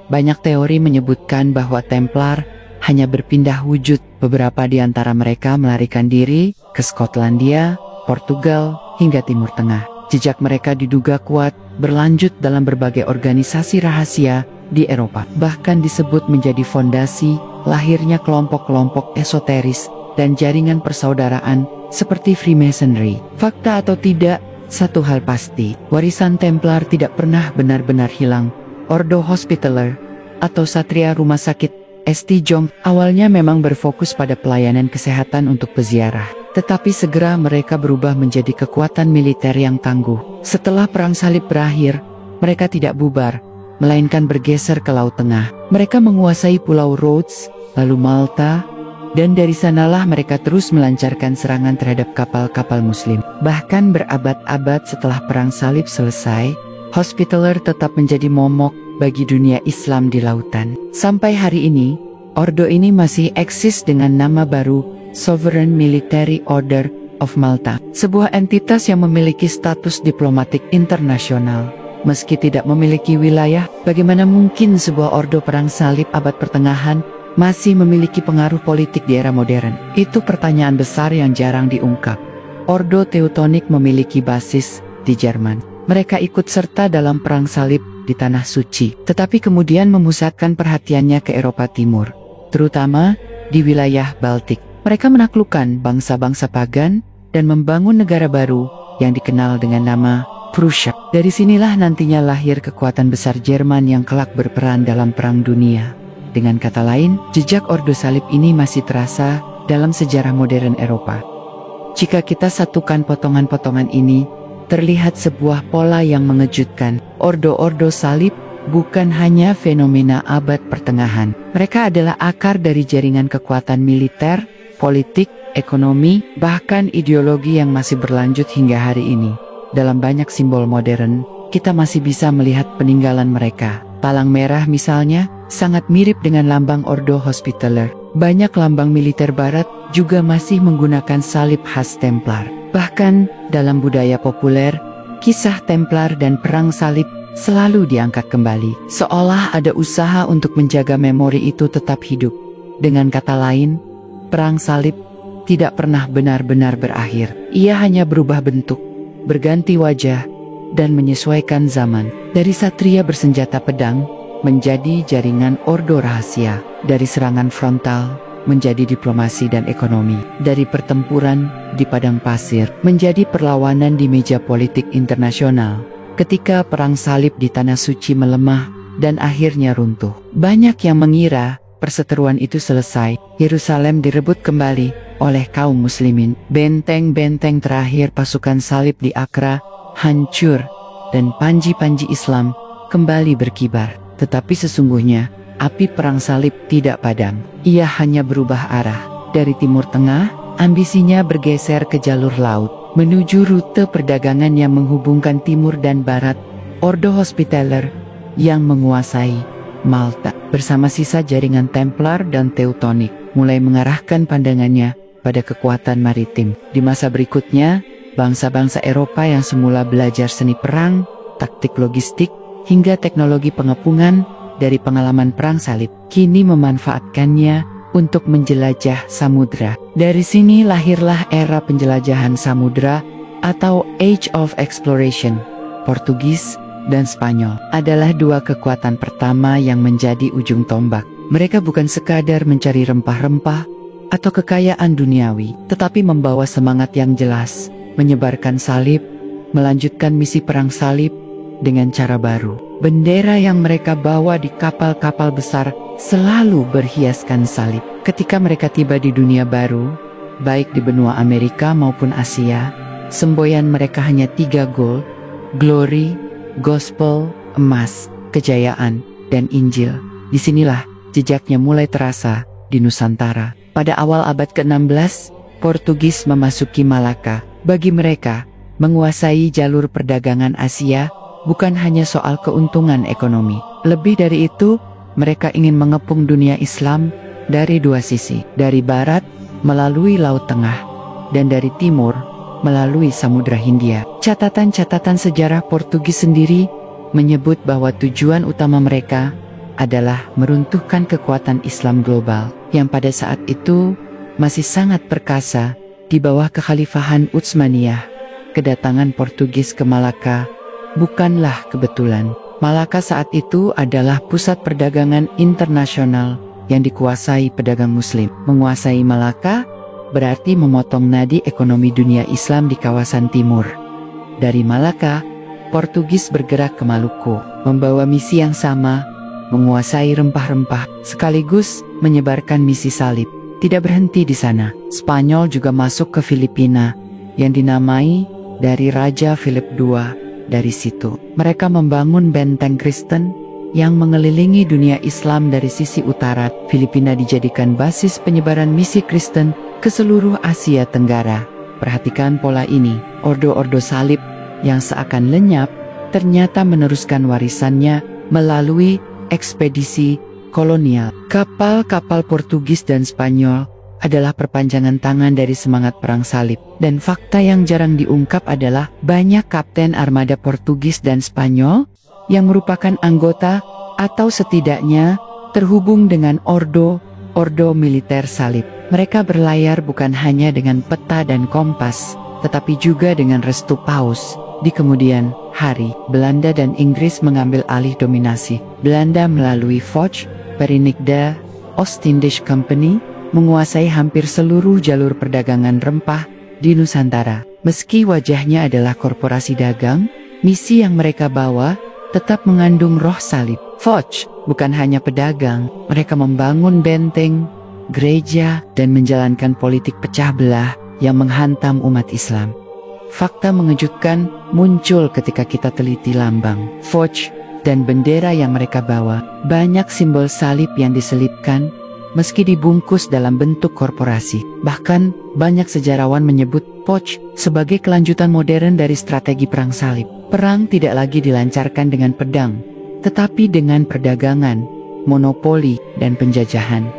Banyak teori menyebutkan bahwa Templar hanya berpindah wujud. Beberapa di antara mereka melarikan diri ke Skotlandia, Portugal, hingga Timur Tengah. Jejak mereka diduga kuat berlanjut dalam berbagai organisasi rahasia di Eropa. Bahkan disebut menjadi fondasi lahirnya kelompok-kelompok esoteris dan jaringan persaudaraan seperti Freemasonry. Fakta atau tidak, satu hal pasti, warisan Templar tidak pernah benar-benar hilang. Ordo Hospitaller atau Satria Rumah Sakit St. John awalnya memang berfokus pada pelayanan kesehatan untuk peziarah. Tetapi segera mereka berubah menjadi kekuatan militer yang tangguh. Setelah perang salib berakhir, mereka tidak bubar, melainkan bergeser ke Laut Tengah. Mereka menguasai Pulau Rhodes, lalu Malta, dan dari sanalah mereka terus melancarkan serangan terhadap kapal-kapal muslim. Bahkan berabad-abad setelah perang salib selesai, Hospitaller tetap menjadi momok bagi dunia Islam di lautan. Sampai hari ini, ordo ini masih eksis dengan nama baru Sovereign Military Order of Malta, sebuah entitas yang memiliki status diplomatik internasional. Meski tidak memiliki wilayah, bagaimana mungkin sebuah ordo perang salib abad pertengahan masih memiliki pengaruh politik di era modern? Itu pertanyaan besar yang jarang diungkap. Ordo Teutonic memiliki basis di Jerman. Mereka ikut serta dalam perang salib di Tanah Suci, tetapi kemudian memusatkan perhatiannya ke Eropa Timur, terutama di wilayah Baltik. Mereka menaklukkan bangsa-bangsa pagan dan membangun negara baru yang dikenal dengan nama Prussia. Dari sinilah nantinya lahir kekuatan besar Jerman yang kelak berperan dalam Perang Dunia. Dengan kata lain, jejak Ordo Salib ini masih terasa dalam sejarah modern Eropa. Jika kita satukan potongan-potongan ini, terlihat sebuah pola yang mengejutkan. Ordo-ordo salib bukan hanya fenomena abad pertengahan. Mereka adalah akar dari jaringan kekuatan militer, politik, ekonomi, bahkan ideologi yang masih berlanjut hingga hari ini. Dalam banyak simbol modern, kita masih bisa melihat peninggalan mereka. Palang merah misalnya, sangat mirip dengan lambang Ordo Hospitaller. Banyak lambang militer barat juga masih menggunakan salib khas Templar. Bahkan, dalam budaya populer, kisah Templar dan perang salib selalu diangkat kembali. Seolah ada usaha untuk menjaga memori itu tetap hidup. Dengan kata lain, perang salib tidak pernah benar-benar berakhir. Ia hanya berubah bentuk, berganti wajah, dan menyesuaikan zaman. Dari satria bersenjata pedang, menjadi jaringan ordo rahasia. Dari serangan frontal, menjadi diplomasi dan ekonomi. Dari pertempuran di padang pasir, menjadi perlawanan di meja politik internasional. Ketika perang salib di Tanah Suci melemah dan akhirnya runtuh, banyak yang mengira perseteruan itu selesai. Yerusalem direbut kembali oleh kaum muslimin. Benteng-benteng terakhir pasukan salib di Akra hancur dan panji-panji Islam kembali berkibar. Tetapi sesungguhnya api perang salib tidak padam. Ia hanya berubah arah. Dari Timur Tengah, ambisinya bergeser ke jalur laut, menuju rute perdagangan yang menghubungkan timur dan barat. Ordo Hospitaller yang menguasai Malta bersama sisa jaringan Templar dan Teutonic mulai mengarahkan pandangannya pada kekuatan maritim. Di masa berikutnya, bangsa-bangsa Eropa yang semula belajar seni perang, taktik logistik, hingga teknologi pengepungan dari pengalaman perang salib, kini memanfaatkannya untuk menjelajah samudra. Dari sini lahirlah era penjelajahan samudra atau Age of Exploration. Portugis dan Spanyol adalah dua kekuatan pertama yang menjadi ujung tombak. Mereka bukan sekadar mencari rempah-rempah atau kekayaan duniawi, tetapi membawa semangat yang jelas, menyebarkan salib, melanjutkan misi perang salib dengan cara baru. Bendera yang mereka bawa di kapal-kapal besar selalu berhiaskan salib. Ketika mereka tiba di dunia baru, baik di benua Amerika maupun Asia, semboyan mereka hanya 3 gold: glory, gospel, emas, kejayaan, dan Injil. Disinilah jejaknya mulai terasa di Nusantara. Pada awal abad ke-16, Portugis memasuki Malaka. Bagi mereka, menguasai jalur perdagangan Asia bukan hanya soal keuntungan ekonomi. Lebih dari itu, mereka ingin mengepung dunia Islam dari dua sisi. Dari barat, melalui Laut Tengah, dan dari timur, melalui Samudra Hindia. Catatan-catatan sejarah Portugis sendiri menyebut bahwa tujuan utama mereka adalah meruntuhkan kekuatan Islam global, yang pada saat itu masih sangat perkasa di bawah kekhalifahan Utsmaniyah. Kedatangan Portugis ke Malaka bukanlah kebetulan. Malaka saat itu adalah pusat perdagangan internasional yang dikuasai pedagang muslim. Menguasai Malaka berarti memotong nadi ekonomi dunia Islam di kawasan timur. Dari Malaka, Portugis bergerak ke Maluku, membawa misi yang sama, menguasai rempah-rempah, sekaligus menyebarkan misi salib. Tidak berhenti di sana, Spanyol juga masuk ke Filipina, yang dinamai dari Raja Philip II. Dari situ, mereka membangun benteng Kristen yang mengelilingi dunia Islam dari sisi utara. Filipina dijadikan basis penyebaran misi Kristen ke seluruh Asia Tenggara. Perhatikan pola ini, ordo-ordo salib yang seakan lenyap, ternyata meneruskan warisannya melalui ekspedisi kolonial. Kapal-kapal Portugis dan Spanyol adalah perpanjangan tangan dari semangat perang salib. Dan fakta yang jarang diungkap adalah banyak kapten armada Portugis dan Spanyol yang merupakan anggota atau setidaknya terhubung dengan ordo militer salib. Mereka berlayar bukan hanya dengan peta dan kompas, tetapi juga dengan restu paus. Di kemudian hari, Belanda dan Inggris mengambil alih dominasi. Belanda melalui Foch, Perinigda, Ostindische Company menguasai hampir seluruh jalur perdagangan rempah di Nusantara. Meski wajahnya adalah korporasi dagang, misi yang mereka bawa tetap mengandung roh salib. Foch bukan hanya pedagang, mereka membangun benteng, gereja, dan menjalankan politik pecah belah yang menghantam umat Islam. fakta mengejutkan muncul ketika kita teliti lambang, Foch, dan bendera yang mereka bawa. Banyak simbol salib yang diselipkan, meski dibungkus dalam bentuk korporasi. Bahkan, banyak sejarawan menyebut Foch sebagai kelanjutan modern dari strategi perang salib. Perang tidak lagi dilancarkan dengan pedang, tetapi dengan perdagangan, monopoli, dan penjajahan.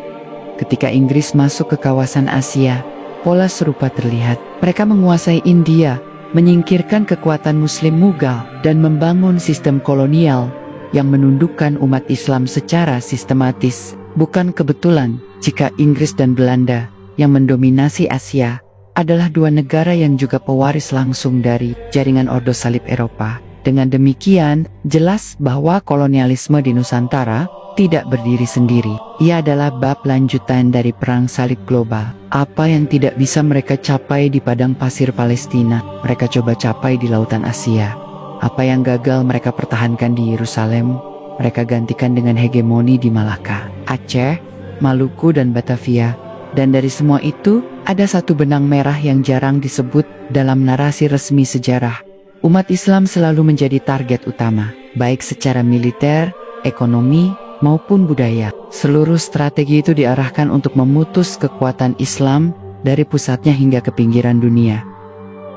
Ketika Inggris masuk ke kawasan Asia, pola serupa terlihat. Mereka menguasai India, menyingkirkan kekuatan Muslim Mughal, dan membangun sistem kolonial yang menundukkan umat Islam secara sistematis. Bukan kebetulan jika Inggris dan Belanda yang mendominasi Asia adalah dua negara yang juga pewaris langsung dari jaringan Ordo Salib Eropa. Dengan demikian, jelas bahwa kolonialisme di Nusantara tidak berdiri sendiri. Ia adalah bab lanjutan dari perang salib global. Apa yang tidak bisa mereka capai di padang pasir Palestina, mereka coba capai di lautan Asia. Apa yang gagal mereka pertahankan di Yerusalem, mereka gantikan dengan hegemoni di Malaka, Aceh, Maluku, dan Batavia. Dan dari semua itu, ada satu benang merah yang jarang disebut dalam narasi resmi sejarah. Umat Islam selalu menjadi target utama, baik secara militer, ekonomi, maupun budaya. Seluruh strategi itu diarahkan untuk memutus kekuatan Islam dari pusatnya hingga ke pinggiran dunia.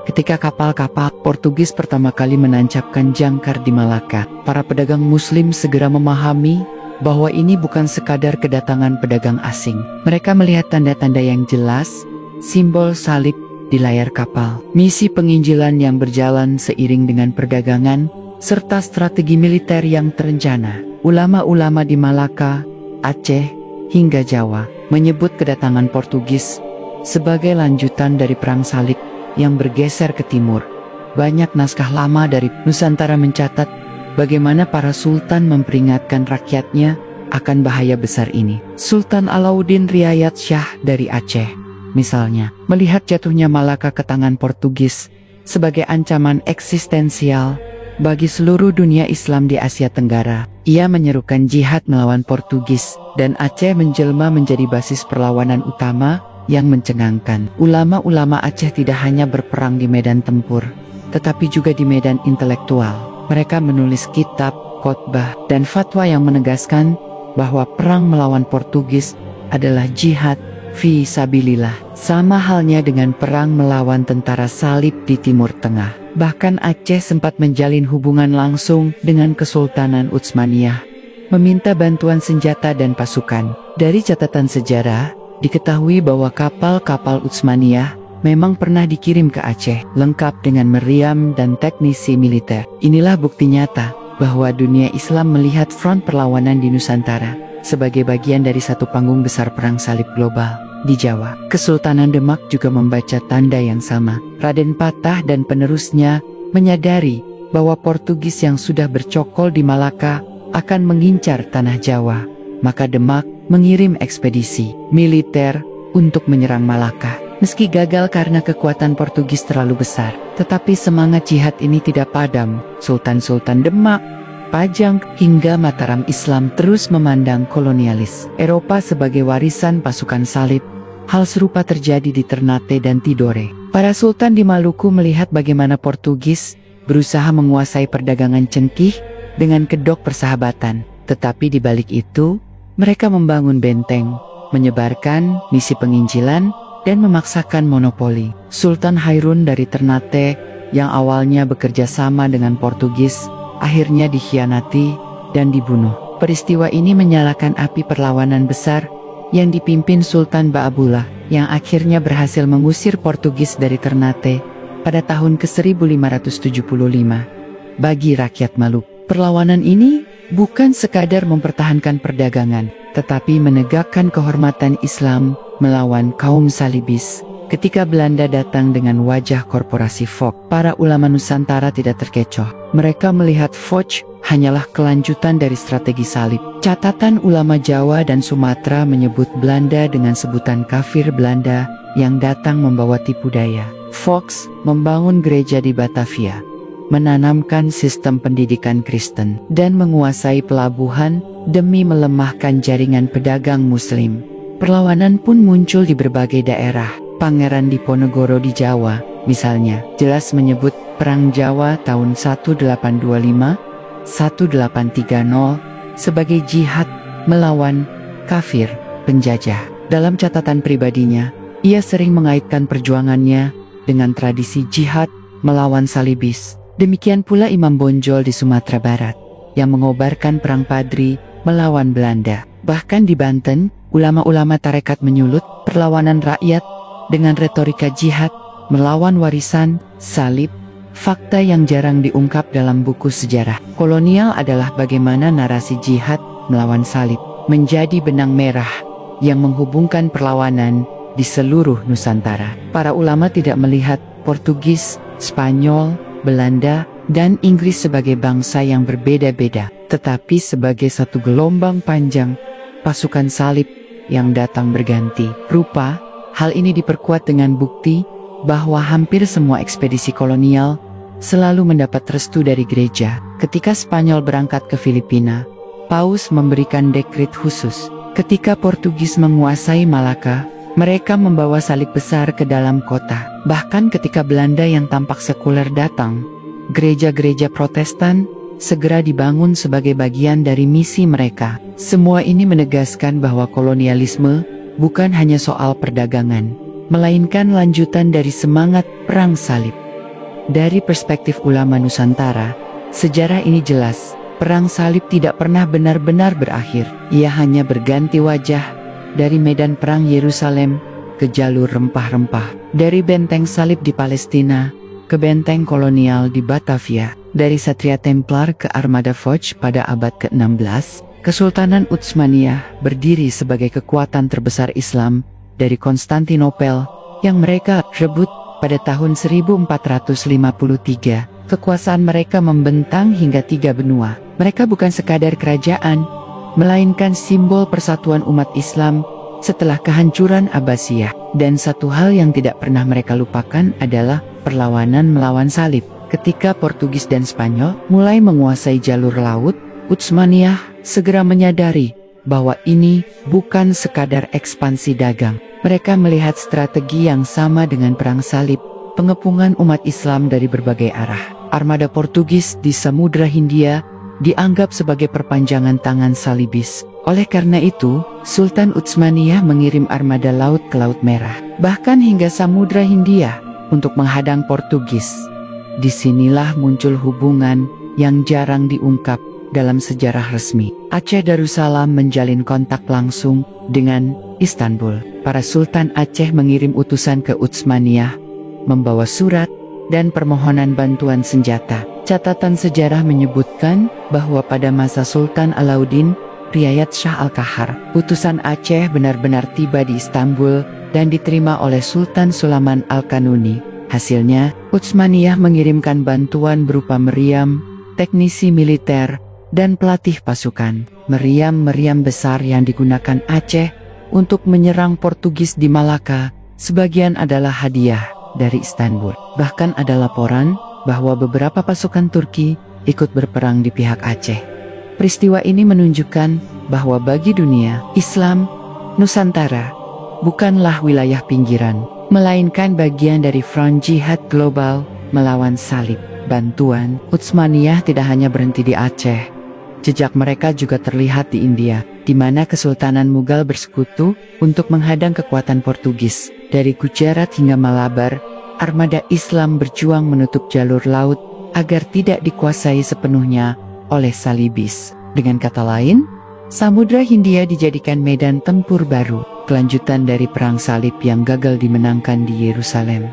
Ketika kapal-kapal Portugis pertama kali menancapkan jangkar di Malaka, para pedagang Muslim segera memahami bahwa ini bukan sekadar kedatangan pedagang asing. Mereka melihat tanda-tanda yang jelas, simbol salib di layar kapal, misi penginjilan yang berjalan seiring dengan perdagangan, serta strategi militer yang terencana. Ulama-ulama di Malaka, Aceh, hingga Jawa menyebut kedatangan Portugis sebagai lanjutan dari perang salib yang bergeser ke timur. Banyak naskah lama dari Nusantara mencatat bagaimana para sultan memperingatkan rakyatnya akan bahaya besar ini. Sultan Alauddin Riayat Shah dari Aceh, misalnya, melihat jatuhnya Malaka ke tangan Portugis sebagai ancaman eksistensial bagi seluruh dunia Islam di Asia Tenggara. Ia menyerukan jihad melawan Portugis, dan Aceh menjelma menjadi basis perlawanan utama yang mencengangkan. Ulama-ulama Aceh tidak hanya berperang di medan tempur, tetapi juga di medan intelektual. Mereka menulis kitab, khotbah, dan fatwa yang menegaskan bahwa perang melawan Portugis adalah jihad fi sabilillah. Sama halnya dengan perang melawan tentara salib di Timur Tengah. Bahkan Aceh sempat menjalin hubungan langsung dengan Kesultanan Utsmaniyah, meminta bantuan senjata dan pasukan. Dari catatan sejarah, diketahui bahwa kapal-kapal Utsmaniyah memang pernah dikirim ke Aceh, lengkap dengan meriam dan teknisi militer. Inilah bukti nyata bahwa dunia Islam melihat front perlawanan di Nusantara sebagai bagian dari satu panggung besar perang salib global. Di Jawa, Kesultanan Demak juga membaca tanda yang sama. Raden Patah dan penerusnya menyadari bahwa Portugis yang sudah bercokol di Malaka akan mengincar tanah Jawa. Maka Demak mengirim ekspedisi militer untuk menyerang Malaka. Meski gagal karena kekuatan Portugis terlalu besar, tetapi semangat jihad ini tidak padam. Sultan-Sultan Demak, Pajang, hingga Mataram Islam terus memandang kolonialis Eropa sebagai warisan pasukan salib. Hal serupa terjadi di Ternate dan Tidore. Para sultan di Maluku melihat bagaimana Portugis berusaha menguasai perdagangan cengkih dengan kedok persahabatan. Tetapi di balik itu, mereka membangun benteng, menyebarkan misi penginjilan, dan memaksakan monopoli. Sultan Hairun dari Ternate yang awalnya bekerja sama dengan Portugis akhirnya dikhianati dan dibunuh. Peristiwa ini menyalakan api perlawanan besar yang dipimpin Sultan Ba'abullah yang akhirnya berhasil mengusir Portugis dari Ternate pada tahun ke-1575. Bagi rakyat Maluku, perlawanan ini bukan sekadar mempertahankan perdagangan, tetapi menegakkan kehormatan Islam melawan kaum salibis. Ketika Belanda datang dengan wajah korporasi Foch, para ulama Nusantara tidak terkecoh. Mereka melihat Foch hanyalah kelanjutan dari strategi salib. Catatan ulama Jawa dan Sumatera menyebut Belanda dengan sebutan kafir Belanda yang datang membawa tipu daya. Foch membangun gereja di Batavia, menanamkan sistem pendidikan Kristen, dan menguasai pelabuhan demi melemahkan jaringan pedagang Muslim. Perlawanan pun muncul di berbagai daerah. Pangeran Diponegoro di Jawa Misalnya, jelas menyebut Perang Jawa tahun 1825-1830 sebagai jihad melawan kafir penjajah. Dalam catatan pribadinya, ia sering mengaitkan perjuangannya dengan tradisi jihad melawan salibis. Demikian pula Imam Bonjol di Sumatera Barat, yang mengobarkan perang Padri melawan Belanda. Bahkan di Banten, ulama-ulama tarekat menyulut perlawanan rakyat dengan retorika jihad melawan warisan salib, fakta yang jarang diungkap dalam buku sejarah kolonial adalah bagaimana narasi jihad melawan salib menjadi benang merah yang menghubungkan perlawanan di seluruh Nusantara. Para ulama tidak melihat Portugis, Spanyol, Belanda, dan Inggris sebagai bangsa yang berbeda-beda, tetapi sebagai satu gelombang panjang pasukan salib yang datang berganti rupa. Hal ini diperkuat dengan bukti bahwa hampir semua ekspedisi kolonial selalu mendapat restu dari gereja. Ketika Spanyol berangkat ke Filipina, Paus memberikan dekret khusus. Ketika Portugis menguasai Malaka, mereka membawa salib besar ke dalam kota. Bahkan ketika Belanda yang tampak sekuler datang, gereja-gereja Protestan segera dibangun sebagai bagian dari misi mereka. Semua ini menegaskan bahwa kolonialisme bukan hanya soal perdagangan, melainkan lanjutan dari semangat perang salib. Dari perspektif ulama Nusantara, sejarah ini jelas. Perang salib tidak pernah benar-benar berakhir. Ia hanya berganti wajah dari medan perang Yerusalem ke jalur rempah-rempah, dari benteng salib di Palestina ke benteng kolonial di Batavia, dari Satria Templar ke Armada Foch pada abad ke-16. Kesultanan Utsmaniyah berdiri sebagai kekuatan terbesar Islam dari Konstantinopel yang mereka rebut pada tahun 1453. Kekuasaan mereka membentang hingga 3 benua. Mereka bukan sekadar kerajaan, melainkan simbol persatuan umat Islam setelah kehancuran Abbasiyah. Dan satu hal yang tidak pernah mereka lupakan adalah perlawanan melawan salib. Ketika Portugis dan Spanyol mulai menguasai jalur laut, Utsmaniyah segera menyadari bahwa ini bukan sekadar ekspansi dagang. Mereka melihat strategi yang sama dengan perang salib, pengepungan umat Islam dari berbagai arah. Armada Portugis di Samudra Hindia dianggap sebagai perpanjangan tangan salibis. Oleh karena itu, Sultan Utsmaniyah mengirim armada laut ke Laut Merah, bahkan hingga Samudra Hindia, untuk menghadang Portugis. Disinilah muncul hubungan yang jarang diungkap dalam sejarah resmi. Aceh Darussalam menjalin kontak langsung dengan Istanbul. Para Sultan Aceh mengirim utusan ke Utsmaniyah, membawa surat dan permohonan bantuan senjata. Catatan sejarah menyebutkan bahwa pada masa Sultan Alauddin Riayat Shah Al-Kahar, utusan Aceh benar-benar tiba di Istanbul dan diterima oleh Sultan Sulaiman Al-Kanuni. Hasilnya, Utsmaniyah mengirimkan bantuan berupa meriam, teknisi militer, dan pelatih pasukan. Meriam-meriam besar yang digunakan Aceh untuk menyerang Portugis di Malaka, sebagian adalah hadiah dari Istanbul. Bahkan ada laporan bahwa beberapa pasukan Turki ikut berperang di pihak Aceh. Peristiwa ini menunjukkan bahwa bagi dunia Islam, Nusantara bukanlah wilayah pinggiran, melainkan bagian dari front jihad global melawan salib. Bantuan Utsmaniyah tidak hanya berhenti di Aceh. Jejak mereka juga terlihat di India, di mana Kesultanan Mughal bersekutu untuk menghadang kekuatan Portugis. Dari Gujarat hingga Malabar, armada Islam berjuang menutup jalur laut agar tidak dikuasai sepenuhnya oleh salibis. Dengan kata lain, Samudra Hindia dijadikan medan tempur baru, kelanjutan dari perang salib yang gagal dimenangkan di Yerusalem.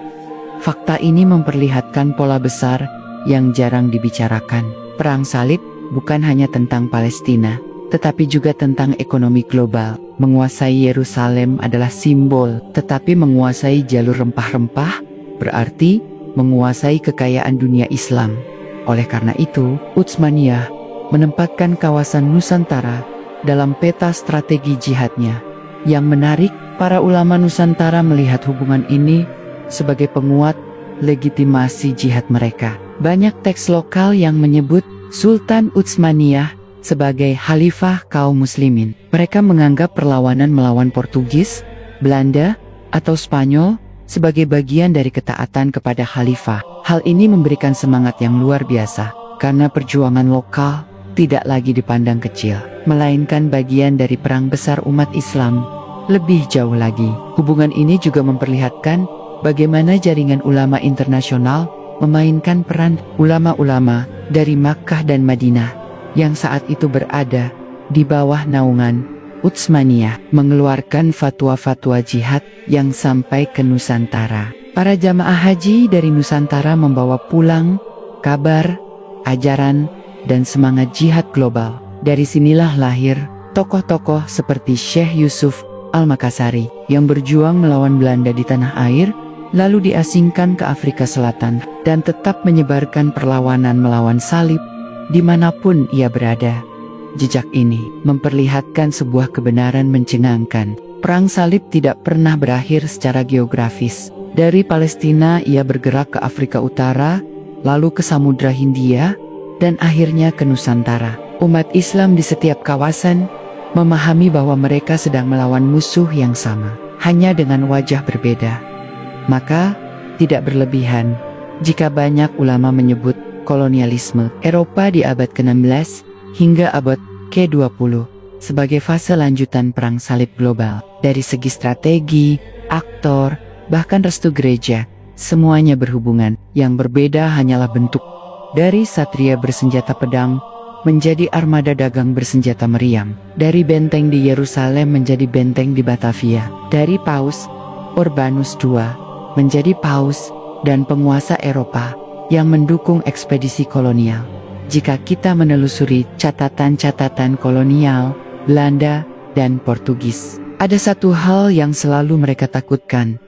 Fakta ini memperlihatkan pola besar yang jarang dibicarakan. Perang salib bukan hanya tentang Palestina, tetapi juga tentang ekonomi global. Menguasai Yerusalem adalah simbol, tetapi menguasai jalur rempah-rempah berarti menguasai kekayaan dunia Islam. Oleh karena itu, Utsmaniyah menempatkan kawasan Nusantara dalam peta strategi jihadnya. Yang menarik, para ulama Nusantara melihat hubungan ini sebagai penguat legitimasi jihad mereka. Banyak teks lokal yang menyebut Sultan Utsmaniyah sebagai Khalifah kaum muslimin. Mereka menganggap perlawanan melawan Portugis, Belanda, atau Spanyol sebagai bagian dari ketaatan kepada khalifah. Hal ini memberikan semangat yang luar biasa, karena perjuangan lokal tidak lagi dipandang kecil, melainkan bagian dari perang besar umat Islam. Lebih jauh lagi, hubungan ini juga memperlihatkan bagaimana jaringan ulama internasional memainkan peran. Ulama-ulama dari Makkah dan Madinah yang saat itu berada di bawah naungan Utsmaniyah mengeluarkan fatwa-fatwa jihad yang sampai ke Nusantara. Para jamaah haji dari Nusantara membawa pulang kabar, ajaran, dan semangat jihad global. Dari sinilah lahir tokoh-tokoh seperti Syekh Yusuf Al-Makassari yang berjuang melawan Belanda di tanah air, lalu diasingkan ke Afrika Selatan dan tetap menyebarkan perlawanan melawan salib dimanapun ia berada. Jejak ini memperlihatkan sebuah kebenaran mencengangkan. Perang salib tidak pernah berakhir secara geografis. Dari Palestina ia bergerak ke Afrika Utara, lalu ke Samudra Hindia, dan akhirnya ke Nusantara. Umat Islam di setiap kawasan memahami bahwa mereka sedang melawan musuh yang sama, hanya dengan wajah berbeda. Maka, tidak berlebihan jika banyak ulama menyebut kolonialisme Eropa di abad ke-16 hingga abad ke-20 sebagai fase lanjutan perang salib global. Dari segi strategi, aktor, bahkan restu gereja, semuanya berhubungan. Yang berbeda hanyalah bentuk. Dari satria bersenjata pedang menjadi armada dagang bersenjata meriam. Dari benteng di Yerusalem menjadi benteng di Batavia. Dari Paus Urbanus II menjadi paus dan penguasa Eropa yang mendukung ekspedisi kolonial. Jika kita menelusuri catatan-catatan kolonial Belanda dan Portugis, ada satu hal yang selalu mereka takutkan.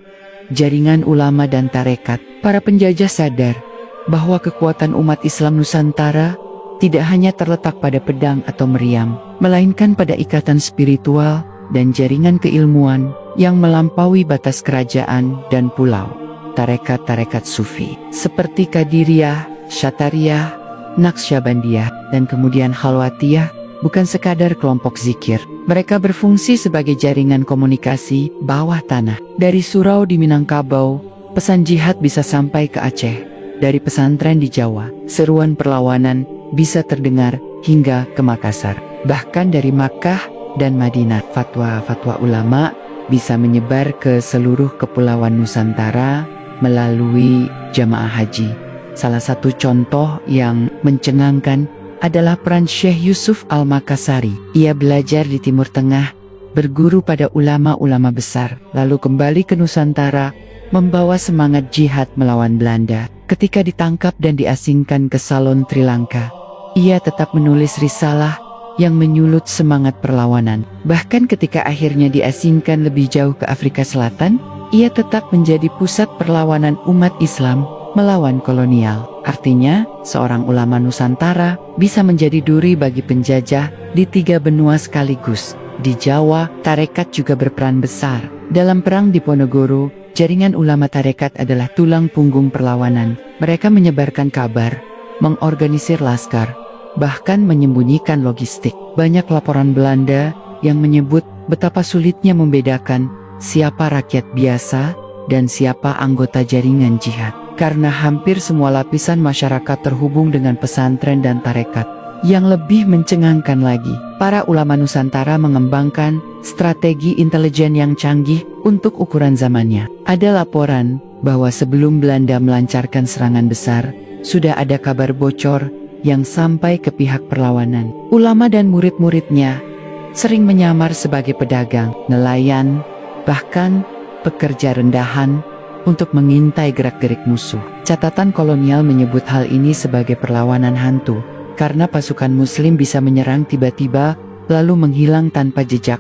Jaringan ulama dan tarekat. Para penjajah sadar bahwa kekuatan umat Islam Nusantara tidak hanya terletak pada pedang atau meriam, melainkan pada ikatan spiritual dan jaringan keilmuan yang melampaui batas kerajaan dan pulau. Tarekat-tarekat sufi seperti Qadiriyah, Syatariyah, Naqsyabandiyah, dan kemudian Khalwatiyah bukan sekadar kelompok zikir. Mereka berfungsi sebagai jaringan komunikasi bawah tanah. Dari surau di Minangkabau, pesan jihad bisa sampai ke Aceh. Dari pesantren di Jawa, seruan perlawanan bisa terdengar hingga ke Makassar. Bahkan dari Makkah dan Madinah, fatwa-fatwa ulama bisa menyebar ke seluruh kepulauan Nusantara melalui jamaah haji. Salah satu contoh yang mencengangkan adalah peran Syekh Yusuf Al-Makassari. Ia belajar di Timur Tengah, berguru pada ulama-ulama besar, lalu kembali ke Nusantara, membawa semangat jihad melawan Belanda. Ketika ditangkap dan diasingkan ke Salon Sri Lanka, ia tetap menulis risalah yang menyulut semangat perlawanan. Bahkan ketika akhirnya diasingkan lebih jauh ke Afrika Selatan, ia tetap menjadi pusat perlawanan umat Islam melawan kolonial. Artinya, seorang ulama Nusantara bisa menjadi duri bagi penjajah di 3 benua sekaligus. Di Jawa, tarekat juga berperan besar. Dalam perang Diponegoro, jaringan ulama tarekat adalah tulang punggung perlawanan. Mereka menyebarkan kabar, mengorganisir laskar, bahkan menyembunyikan logistik. Banyak laporan Belanda yang menyebut betapa sulitnya membedakan siapa rakyat biasa dan siapa anggota jaringan jihad. Karena hampir semua lapisan masyarakat terhubung dengan pesantren dan tarekat. Yang lebih mencengangkan lagi, para ulama Nusantara mengembangkan strategi intelijen yang canggih untuk ukuran zamannya. Ada laporan bahwa sebelum Belanda melancarkan serangan besar, sudah ada kabar bocor yang sampai ke pihak perlawanan. Ulama dan murid-muridnya sering menyamar sebagai pedagang, nelayan, bahkan pekerja rendahan untuk mengintai gerak-gerik musuh. Catatan kolonial menyebut hal ini sebagai perlawanan hantu, karena pasukan muslim bisa menyerang tiba-tiba, lalu menghilang tanpa jejak.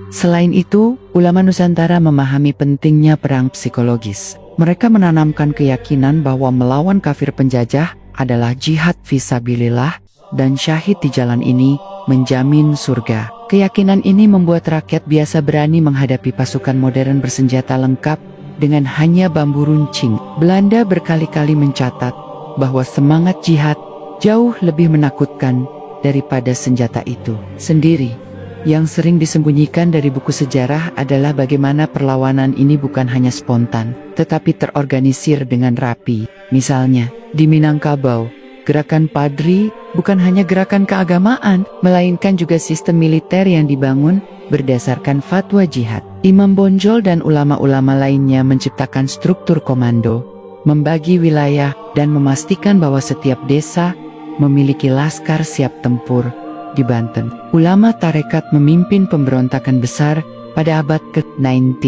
Selain itu, ulama Nusantara memahami pentingnya perang psikologis. Mereka menanamkan keyakinan bahwa melawan kafir penjajah adalah jihad fisabilillah, dan syahid di jalan ini menjamin surga. Keyakinan ini membuat rakyat biasa berani menghadapi pasukan modern bersenjata lengkap dengan hanya bambu runcing. Belanda berkali-kali mencatat bahwa semangat jihad jauh lebih menakutkan daripada senjata itu sendiri. Yang sering disembunyikan dari buku sejarah adalah bagaimana perlawanan ini bukan hanya spontan, tetapi terorganisir dengan rapi. Misalnya, di Minangkabau, gerakan Padri bukan hanya gerakan keagamaan, melainkan juga sistem militer yang dibangun berdasarkan fatwa jihad. Imam Bonjol dan ulama-ulama lainnya menciptakan struktur komando, membagi wilayah, dan memastikan bahwa setiap desa memiliki laskar siap tempur. Di Banten, ulama tarekat memimpin pemberontakan besar pada abad ke-19.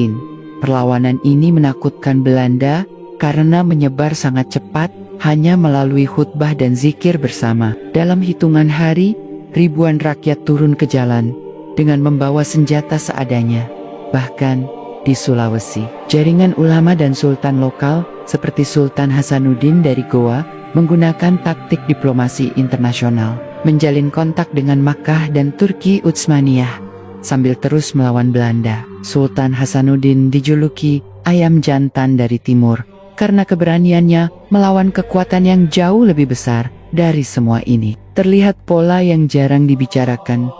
Perlawanan ini menakutkan Belanda karena menyebar sangat cepat hanya melalui khutbah dan zikir bersama. Dalam hitungan hari, ribuan rakyat turun ke jalan dengan membawa senjata seadanya. Bahkan di Sulawesi, jaringan ulama dan sultan lokal seperti Sultan Hasanuddin dari Goa menggunakan taktik diplomasi internasional, menjalin kontak dengan Makkah dan Turki Utsmaniyah sambil terus melawan Belanda. Sultan Hasanuddin dijuluki ayam jantan dari timur karena keberaniannya melawan kekuatan yang jauh lebih besar dari semua ini. Terlihat pola yang jarang dibicarakan.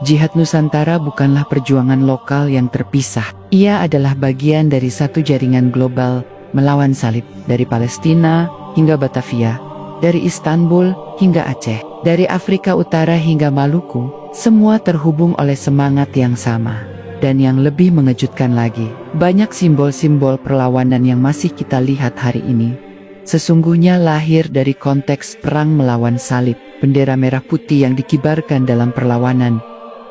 Jihad Nusantara bukanlah perjuangan lokal yang terpisah. Ia adalah bagian dari satu jaringan global melawan salib, dari Palestina hingga Batavia, dari Istanbul hingga Aceh, dari Afrika Utara hingga Maluku, semua terhubung oleh semangat yang sama. Dan yang lebih mengejutkan lagi, banyak simbol-simbol perlawanan yang masih kita lihat hari ini sesungguhnya lahir dari konteks perang melawan salib. Bendera merah putih yang dikibarkan dalam perlawanan,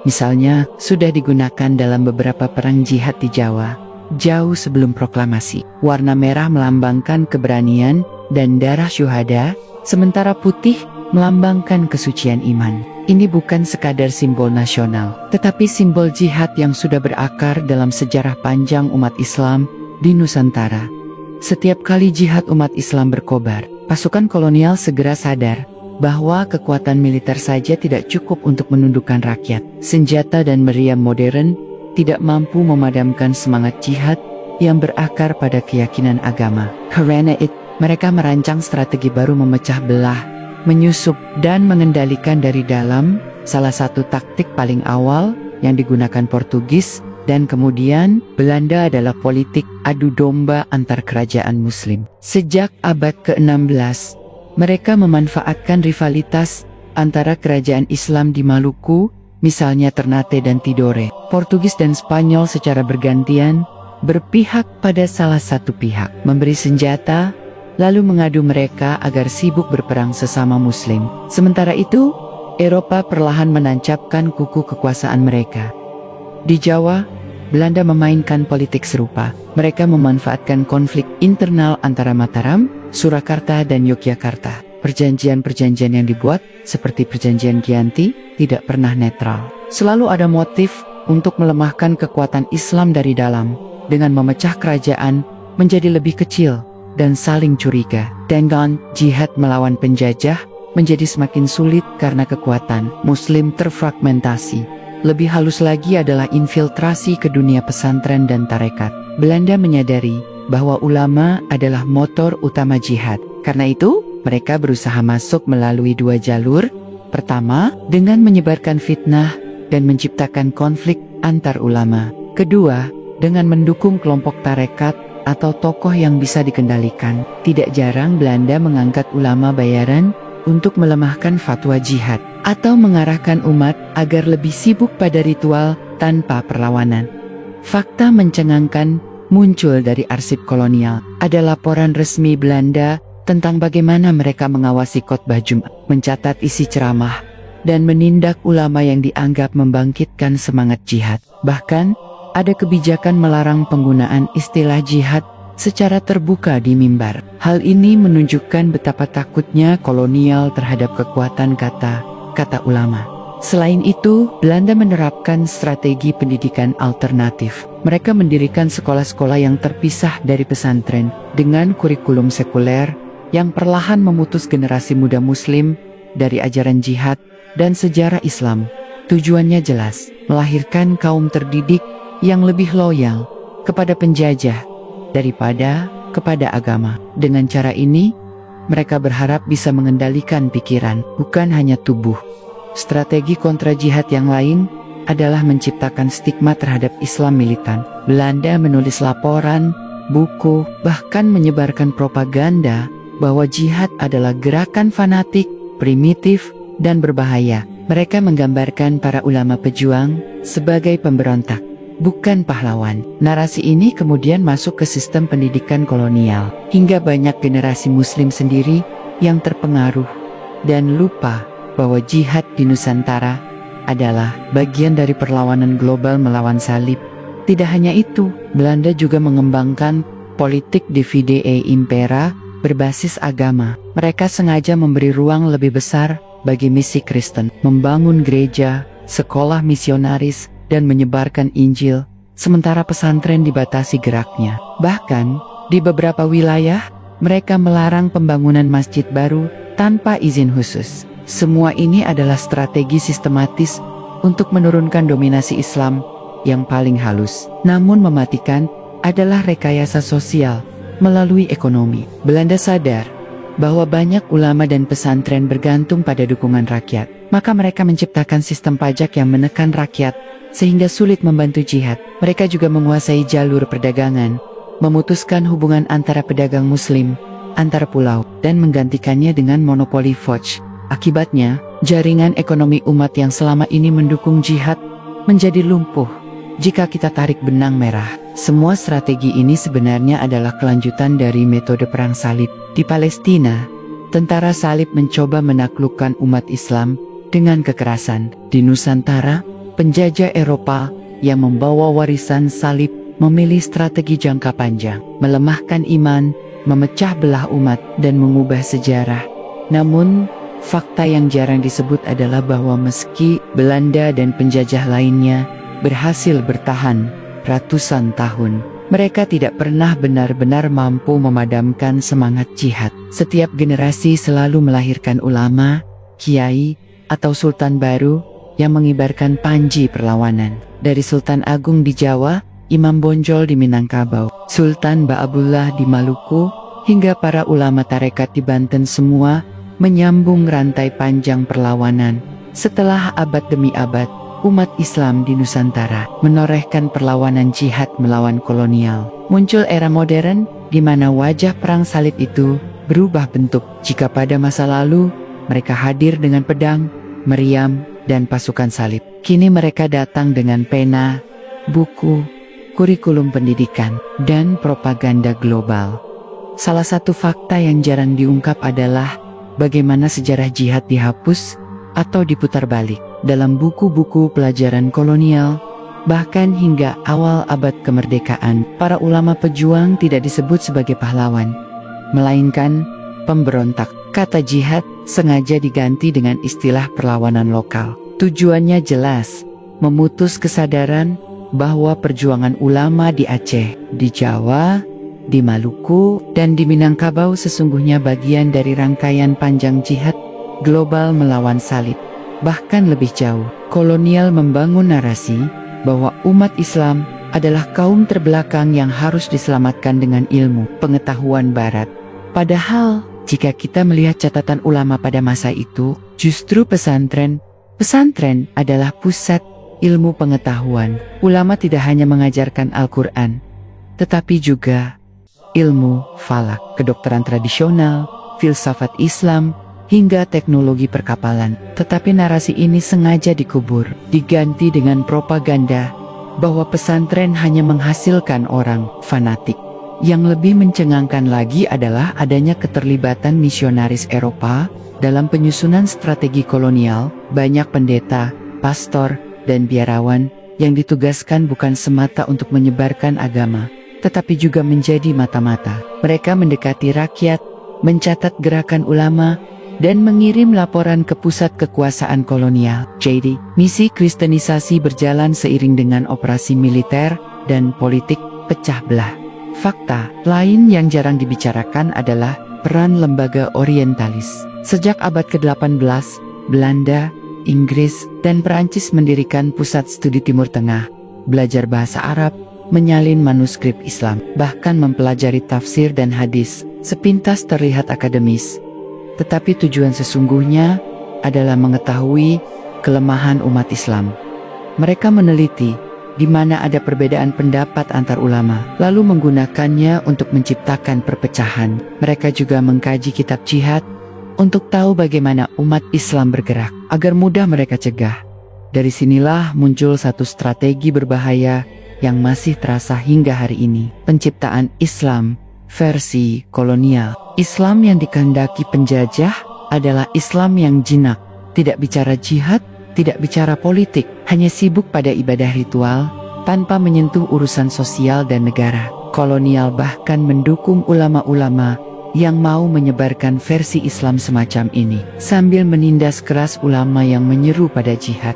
misalnya, sudah digunakan dalam beberapa perang jihad di Jawa, jauh sebelum proklamasi. Warna merah melambangkan keberanian dan darah syuhada, sementara putih melambangkan kesucian iman. Ini bukan sekadar simbol nasional, tetapi simbol jihad yang sudah berakar dalam sejarah panjang umat Islam di Nusantara. Setiap kali jihad umat Islam berkobar, pasukan kolonial segera sadar bahwa kekuatan militer saja tidak cukup untuk menundukkan rakyat. Senjata dan meriam modern tidak mampu memadamkan semangat jihad yang berakar pada keyakinan agama. Karena itu, mereka merancang strategi baru memecah belah, menyusup dan mengendalikan dari dalam. Salah satu taktik paling awal yang digunakan Portugis dan kemudian Belanda adalah politik adu domba antar kerajaan Muslim. Sejak abad ke-16, mereka memanfaatkan rivalitas antara kerajaan Islam di Maluku, misalnya Ternate dan Tidore. Portugis dan Spanyol secara bergantian berpihak pada salah satu pihak, memberi senjata, lalu mengadu mereka agar sibuk berperang sesama Muslim. Sementara itu, Eropa perlahan menancapkan kuku kekuasaan mereka. Di Jawa, Belanda memainkan politik serupa. Mereka memanfaatkan konflik internal antara Mataram, Surakarta, dan Yogyakarta. Perjanjian-perjanjian yang dibuat, seperti Perjanjian Giyanti, tidak pernah netral. Selalu ada motif untuk melemahkan kekuatan Islam dari dalam, dengan memecah kerajaan menjadi lebih kecil dan saling curiga. Dengan jihad melawan penjajah menjadi semakin sulit karena kekuatan Muslim terfragmentasi. Lebih halus lagi adalah infiltrasi ke dunia pesantren dan tarekat. Belanda menyadari bahwa ulama adalah motor utama jihad. Karena itu, mereka berusaha masuk melalui dua jalur. Pertama, dengan menyebarkan fitnah dan menciptakan konflik antar ulama. Kedua, dengan mendukung kelompok tarekat atau tokoh yang bisa dikendalikan. Tidak jarang Belanda mengangkat ulama bayaran untuk melemahkan fatwa jihad atau mengarahkan umat agar lebih sibuk pada ritual tanpa perlawanan. Fakta mencengangkan muncul dari arsip kolonial. Ada laporan resmi Belanda tentang bagaimana mereka mengawasi khotbah Jumat, mencatat isi ceramah, dan menindak ulama yang dianggap membangkitkan semangat jihad. Bahkan, ada kebijakan melarang penggunaan istilah jihad secara terbuka di mimbar. Hal ini menunjukkan betapa takutnya kolonial terhadap kekuatan kata ulama. Selain itu, Belanda menerapkan strategi pendidikan alternatif. Mereka mendirikan sekolah-sekolah yang terpisah dari pesantren dengan kurikulum sekuler yang perlahan memutus generasi muda Muslim dari ajaran jihad dan sejarah Islam. Tujuannya jelas, melahirkan kaum terdidik yang lebih loyal kepada penjajah daripada kepada agama. Dengan cara ini, mereka berharap bisa mengendalikan pikiran, bukan hanya tubuh. Strategi kontra jihad yang lain adalah menciptakan stigma terhadap Islam militan. Belanda menulis laporan, buku, bahkan menyebarkan propaganda bahwa jihad adalah gerakan fanatik, primitif, dan berbahaya. Mereka menggambarkan para ulama pejuang sebagai pemberontak, bukan pahlawan. Narasi ini kemudian masuk ke sistem pendidikan kolonial, hingga banyak generasi muslim sendiri yang terpengaruh dan lupa bahwa jihad di Nusantara adalah bagian dari perlawanan global melawan salib. Tidak hanya itu, Belanda juga mengembangkan politik divide et impera berbasis agama. Mereka sengaja memberi ruang lebih besar bagi misi Kristen, membangun gereja, sekolah misionaris, dan menyebarkan Injil, sementara pesantren dibatasi geraknya. Bahkan, di beberapa wilayah, mereka melarang pembangunan masjid baru tanpa izin khusus. Semua ini adalah strategi sistematis untuk menurunkan dominasi Islam yang paling halus. Namun mematikan adalah rekayasa sosial melalui ekonomi. Belanda sadar bahwa banyak ulama dan pesantren bergantung pada dukungan rakyat. Maka mereka menciptakan sistem pajak yang menekan rakyat, sehingga sulit membantu jihad. Mereka juga menguasai jalur perdagangan, memutuskan hubungan antara pedagang muslim, antar pulau, dan menggantikannya dengan monopoli Foch. Akibatnya, jaringan ekonomi umat yang selama ini mendukung jihad menjadi lumpuh. Jika kita tarik benang merah, semua strategi ini sebenarnya adalah kelanjutan dari metode perang salib. Di Palestina, tentara salib mencoba menaklukkan umat Islam dengan kekerasan. Di Nusantara, penjajah Eropa yang membawa warisan salib memilih strategi jangka panjang, melemahkan iman, memecah belah umat, dan mengubah sejarah. Namun, fakta yang jarang disebut adalah bahwa meski Belanda dan penjajah lainnya berhasil bertahan ratusan tahun, mereka tidak pernah benar-benar mampu memadamkan semangat jihad. Setiap generasi selalu melahirkan ulama, kiai, atau sultan baru yang mengibarkan panji perlawanan. Dari Sultan Agung di Jawa, Imam Bonjol di Minangkabau, Sultan Ba'abullah di Maluku, hingga para ulama tarekat di Banten, semua menyambung rantai panjang perlawanan. Setelah abad demi abad, umat Islam di Nusantara menorehkan perlawanan jihad melawan kolonial. Muncul era modern, di mana wajah perang salib itu berubah bentuk. Jika pada masa lalu, mereka hadir dengan pedang, meriam, dan pasukan salib, kini mereka datang dengan pena, buku, kurikulum pendidikan, dan propaganda global. Salah satu fakta yang jarang diungkap adalah bagaimana sejarah jihad dihapus atau diputar balik dalam buku-buku pelajaran kolonial. Bahkan hingga awal abad kemerdekaan, para ulama pejuang tidak disebut sebagai pahlawan, melainkan pemberontak. Kata jihad sengaja diganti dengan istilah perlawanan lokal. Tujuannya jelas, memutus kesadaran bahwa perjuangan ulama di Aceh, di Jawa, di Maluku, dan di Minangkabau sesungguhnya bagian dari rangkaian panjang jihad global melawan salib. Bahkan lebih jauh, kolonial membangun narasi bahwa umat Islam adalah kaum terbelakang yang harus diselamatkan dengan ilmu pengetahuan barat. Padahal, jika kita melihat catatan ulama pada masa itu, justru pesantren adalah pusat ilmu pengetahuan. Ulama tidak hanya mengajarkan Al-Quran, tetapi juga ilmu falak, kedokteran tradisional, filsafat Islam, hingga teknologi perkapalan. Tetapi narasi ini sengaja dikubur, diganti dengan propaganda bahwa pesantren hanya menghasilkan orang fanatik. Yang lebih mencengangkan lagi adalah adanya keterlibatan misionaris Eropa dalam penyusunan strategi kolonial. Banyak pendeta, pastor, dan biarawan yang ditugaskan bukan semata untuk menyebarkan agama, tetapi juga menjadi mata-mata. Mereka mendekati rakyat, mencatat gerakan ulama, dan mengirim laporan ke pusat kekuasaan kolonial. Jadi, misi kristenisasi berjalan seiring dengan operasi militer dan politik pecah belah. Fakta lain yang jarang dibicarakan adalah peran lembaga orientalis. Sejak abad ke-18, Belanda, Inggris, dan Perancis mendirikan pusat studi Timur Tengah, belajar bahasa Arab, menyalin manuskrip Islam, bahkan mempelajari tafsir dan hadis. Sepintas terlihat akademis, tetapi tujuan sesungguhnya adalah mengetahui kelemahan umat Islam Mereka meneliti di mana ada perbedaan pendapat antar ulama, lalu menggunakannya untuk menciptakan perpecahan. Mereka juga mengkaji kitab jihad untuk tahu bagaimana umat Islam bergerak, agar mudah mereka cegah. Dari sinilah muncul satu strategi berbahaya yang masih terasa hingga hari ini. Penciptaan Islam versi kolonial. Islam yang dikehendaki penjajah adalah Islam yang jinak, tidak bicara jihad, tidak bicara politik, hanya sibuk pada ibadah ritual, tanpa menyentuh urusan sosial dan negara. Kolonial bahkan mendukung ulama-ulama yang mau menyebarkan versi Islam semacam ini, sambil menindas keras ulama yang menyeru pada jihad.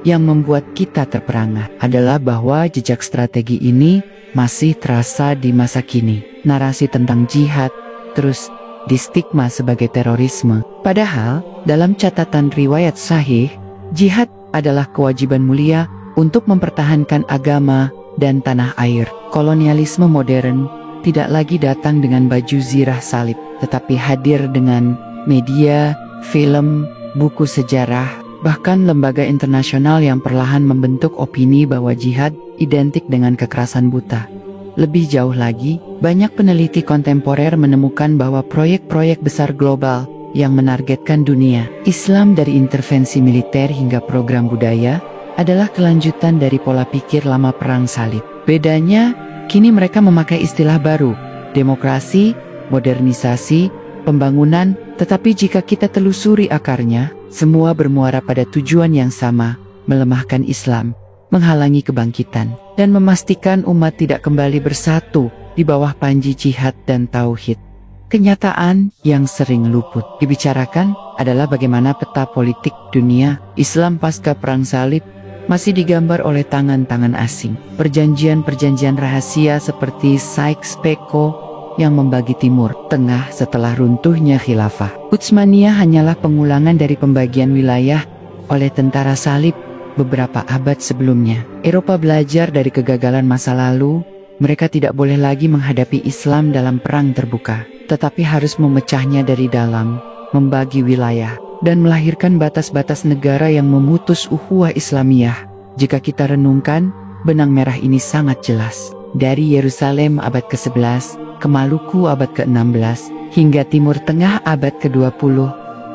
Yang membuat kita terperangah adalah bahwa jejak strategi ini masih terasa di masa kini. Narasi tentang jihad terus distigma sebagai terorisme. Padahal, dalam catatan riwayat sahih, jihad adalah kewajiban mulia untuk mempertahankan agama dan tanah air. Kolonialisme modern tidak lagi datang dengan baju zirah salib, tetapi hadir dengan media, film, buku sejarah, bahkan lembaga internasional yang perlahan membentuk opini bahwa jihad identik dengan kekerasan buta. Lebih jauh lagi, banyak peneliti kontemporer menemukan bahwa proyek-proyek besar global yang menargetkan dunia Islam dari intervensi militer hingga program budaya adalah kelanjutan dari pola pikir lama perang salib. Bedanya, kini mereka memakai istilah baru, demokrasi, modernisasi, pembangunan, tetapi jika kita telusuri akarnya, semua bermuara pada tujuan yang sama, melemahkan Islam, menghalangi kebangkitan, dan memastikan umat tidak kembali bersatu di bawah panji jihad dan tauhid. Kenyataan yang sering luput dibicarakan adalah bagaimana peta politik dunia Islam pasca perang salib masih digambar oleh tangan-tangan asing. Perjanjian-perjanjian rahasia seperti Sykes-Picot yang membagi Timur Tengah setelah runtuhnya khilafah Utsmaniyah hanyalah pengulangan dari pembagian wilayah oleh tentara salib beberapa abad sebelumnya. Eropa belajar dari kegagalan masa lalu. Mereka tidak boleh lagi menghadapi Islam dalam perang terbuka, tetapi harus memecahnya dari dalam, membagi wilayah, dan melahirkan batas-batas negara yang memutus ukhuwah Islamiyah. Jika kita renungkan, benang merah ini sangat jelas. Dari Yerusalem abad ke-11, ke Maluku abad ke-16, hingga Timur Tengah abad ke-20,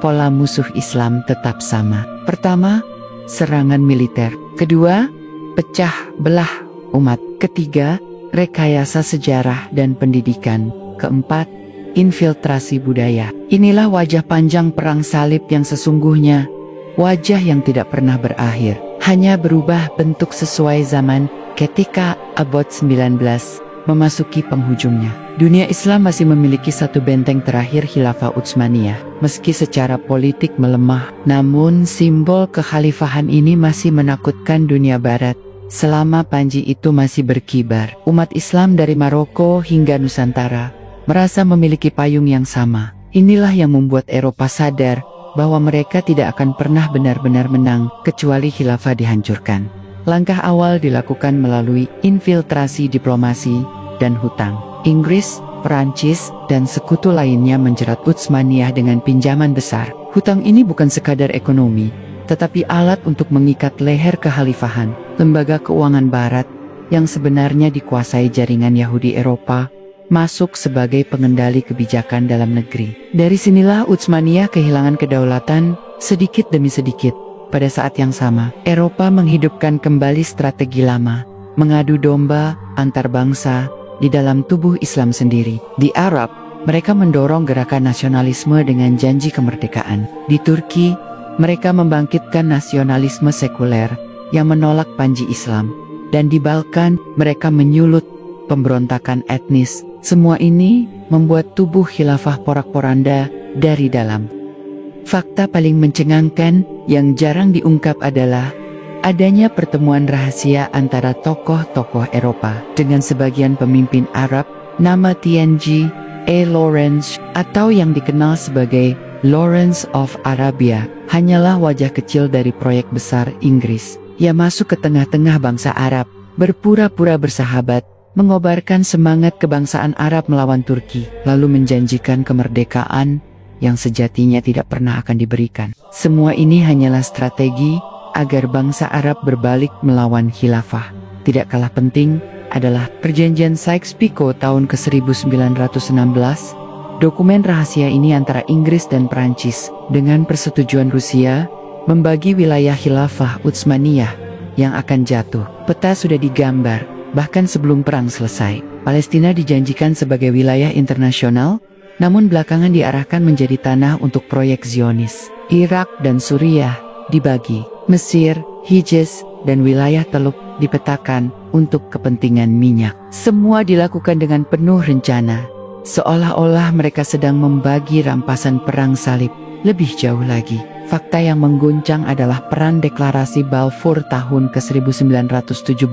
pola musuh Islam tetap sama. Pertama, serangan militer. Kedua, pecah belah umat. Ketiga, rekayasa sejarah dan pendidikan. Keempat, infiltrasi budaya. Inilah wajah panjang perang salib yang sesungguhnya, wajah yang tidak pernah berakhir, hanya berubah bentuk sesuai zaman. Ketika abad 19 memasuki penghujungnya, dunia Islam masih memiliki satu benteng terakhir, Khilafah Utsmaniyah. Meski secara politik melemah, namun simbol kekhalifahan ini masih menakutkan dunia barat. Selama panji itu masih berkibar, umat Islam dari Maroko hingga Nusantara merasa memiliki payung yang sama. Inilah yang membuat Eropa sadar bahwa mereka tidak akan pernah benar-benar menang kecuali khilafah dihancurkan. Langkah awal dilakukan melalui infiltrasi diplomasi dan hutang. Inggris, Perancis, dan sekutu lainnya menjerat Utsmaniyah dengan pinjaman besar. Hutang ini bukan sekadar ekonomi, tetapi alat untuk mengikat leher kekhalifahan. Lembaga keuangan barat yang sebenarnya dikuasai jaringan Yahudi Eropa masuk sebagai pengendali kebijakan dalam negeri. Dari sinilah Utsmaniyah kehilangan kedaulatan sedikit demi sedikit. Pada saat yang sama, Eropa menghidupkan kembali strategi lama, mengadu domba antar bangsa di dalam tubuh Islam sendiri. Di Arab, mereka mendorong gerakan nasionalisme dengan janji kemerdekaan. Di Turki, mereka membangkitkan nasionalisme sekuler yang menolak panji Islam. Dan di Balkan, mereka menyulut pemberontakan etnis. Semua ini membuat tubuh khilafah porak-poranda dari dalam. Fakta paling mencengangkan yang jarang diungkap adalah adanya pertemuan rahasia antara tokoh-tokoh Eropa dengan sebagian pemimpin Arab. Nama Tianji Lawrence atau yang dikenal sebagai Lawrence of Arabia hanyalah wajah kecil dari proyek besar Inggris. Ia masuk ke tengah-tengah bangsa Arab, berpura-pura bersahabat, mengobarkan semangat kebangsaan Arab melawan Turki, lalu menjanjikan kemerdekaan yang sejatinya tidak pernah akan diberikan. Semua ini hanyalah strategi agar bangsa Arab berbalik melawan khilafah. Tidak kalah penting adalah Perjanjian Sykes-Picot tahun ke-1916. Dokumen rahasia ini antara Inggris dan Prancis dengan persetujuan Rusia membagi wilayah khilafah Utsmaniyah yang akan jatuh. Peta sudah digambar bahkan sebelum perang selesai. Palestina dijanjikan sebagai wilayah internasional, namun belakangan diarahkan menjadi tanah untuk proyek Zionis. Irak dan Suriah dibagi. Mesir, Hijaz, dan wilayah Teluk dipetakan untuk kepentingan minyak. Semua dilakukan dengan penuh rencana, seolah-olah mereka sedang membagi rampasan perang salib. Lebih jauh lagi, fakta yang mengguncang adalah peran deklarasi Balfour tahun ke-1917.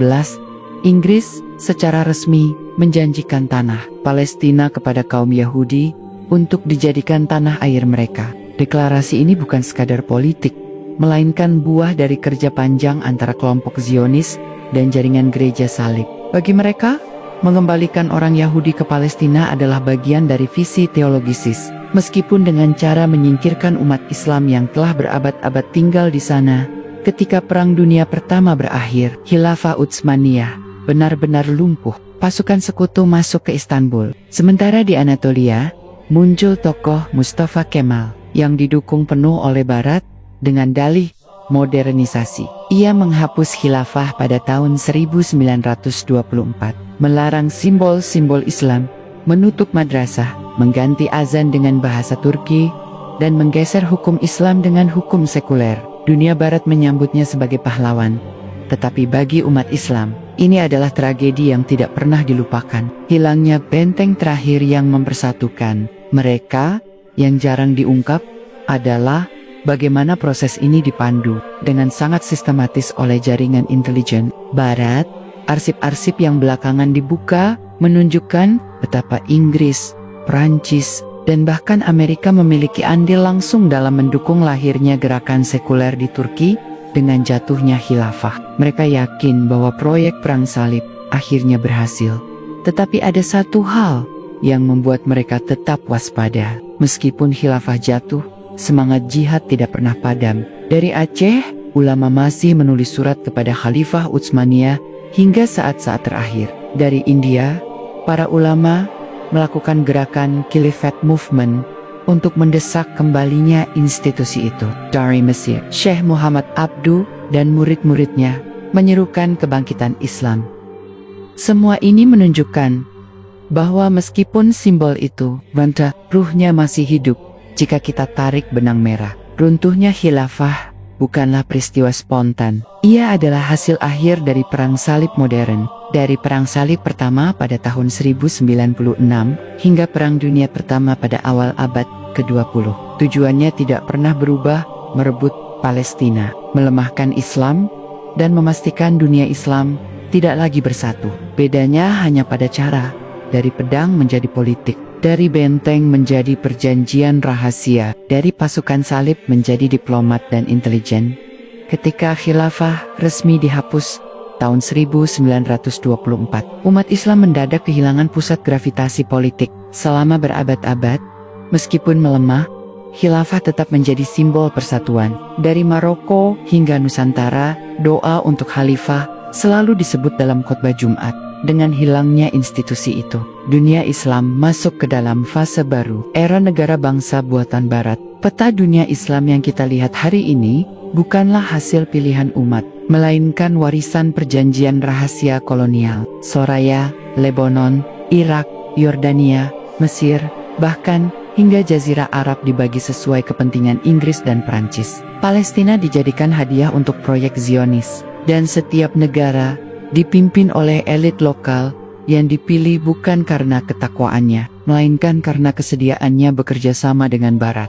Inggris secara resmi menjanjikan tanah Palestina kepada kaum Yahudi untuk dijadikan tanah air mereka. Deklarasi ini bukan sekadar politik, melainkan buah dari kerja panjang antara kelompok Zionis dan jaringan gereja salib. Bagi mereka, mengembalikan orang Yahudi ke Palestina adalah bagian dari visi teologisis, meskipun dengan cara menyingkirkan umat Islam yang telah berabad-abad tinggal di sana. Ketika Perang Dunia Pertama berakhir, Khilafah Utsmaniyah benar-benar lumpuh. Pasukan sekutu masuk ke Istanbul. Sementara di Anatolia, muncul tokoh Mustafa Kemal yang didukung penuh oleh Barat dengan dalih modernisasi. Ia menghapus khilafah pada tahun 1924, melarang simbol-simbol Islam, menutup madrasah, mengganti azan dengan bahasa Turki, dan menggeser hukum Islam dengan hukum sekuler. Dunia Barat menyambutnya sebagai pahlawan. Tetapi bagi umat Islam, ini adalah tragedi yang tidak pernah dilupakan. Hilangnya benteng terakhir yang mempersatukan mereka. Yang jarang diungkap adalah bagaimana proses ini dipandu dengan sangat sistematis oleh jaringan intelijen Barat. Arsip-arsip yang belakangan dibuka menunjukkan betapa Inggris, Prancis, dan bahkan Amerika memiliki andil langsung dalam mendukung lahirnya gerakan sekuler di Turki. Dengan jatuhnya khilafah, mereka yakin bahwa proyek perang salib akhirnya berhasil. Tetapi ada satu hal yang membuat mereka tetap waspada. Meskipun khilafah jatuh, semangat jihad tidak pernah padam. Dari Aceh, ulama masih menulis surat kepada Khalifah Utsmaniyah hingga saat-saat terakhir. Dari India, para ulama melakukan gerakan Caliphate Movement untuk mendesak kembalinya institusi itu. Dari Mesir, Syekh Muhammad Abduh dan murid-muridnya menyerukan kebangkitan Islam. Semua ini menunjukkan bahwa meskipun simbol itu bantah, ruhnya masih hidup. Jika kita tarik benang merah, runtuhnya khilafah bukanlah peristiwa spontan. Ia adalah hasil akhir dari perang salib modern. Dari perang salib pertama pada tahun 1096 hingga perang dunia pertama pada awal abad ke-20. Tujuannya tidak pernah berubah, merebut Palestina, melemahkan Islam, dan memastikan dunia Islam tidak lagi bersatu. Bedanya hanya pada cara, dari pedang menjadi politik, dari benteng menjadi perjanjian rahasia, dari pasukan salib menjadi diplomat dan intelijen. Ketika khilafah resmi dihapus tahun 1924, umat Islam mendadak kehilangan pusat gravitasi politik. Selama berabad-abad, meskipun melemah, khilafah tetap menjadi simbol persatuan. Dari Maroko hingga Nusantara, doa untuk khalifah selalu disebut dalam khotbah Jumat. Dengan hilangnya institusi itu, dunia Islam masuk ke dalam fase baru, era negara bangsa buatan Barat. Peta dunia Islam yang kita lihat hari ini bukanlah hasil pilihan umat, melainkan warisan perjanjian rahasia kolonial. Soraya, Lebanon, Irak, Yordania, Mesir, bahkan hingga Jazirah Arab dibagi sesuai kepentingan Inggris dan Prancis. Palestina dijadikan hadiah untuk proyek Zionis, dan setiap negara dipimpin oleh elit lokal yang dipilih bukan karena ketakwaannya, melainkan karena kesediaannya bekerja sama dengan Barat.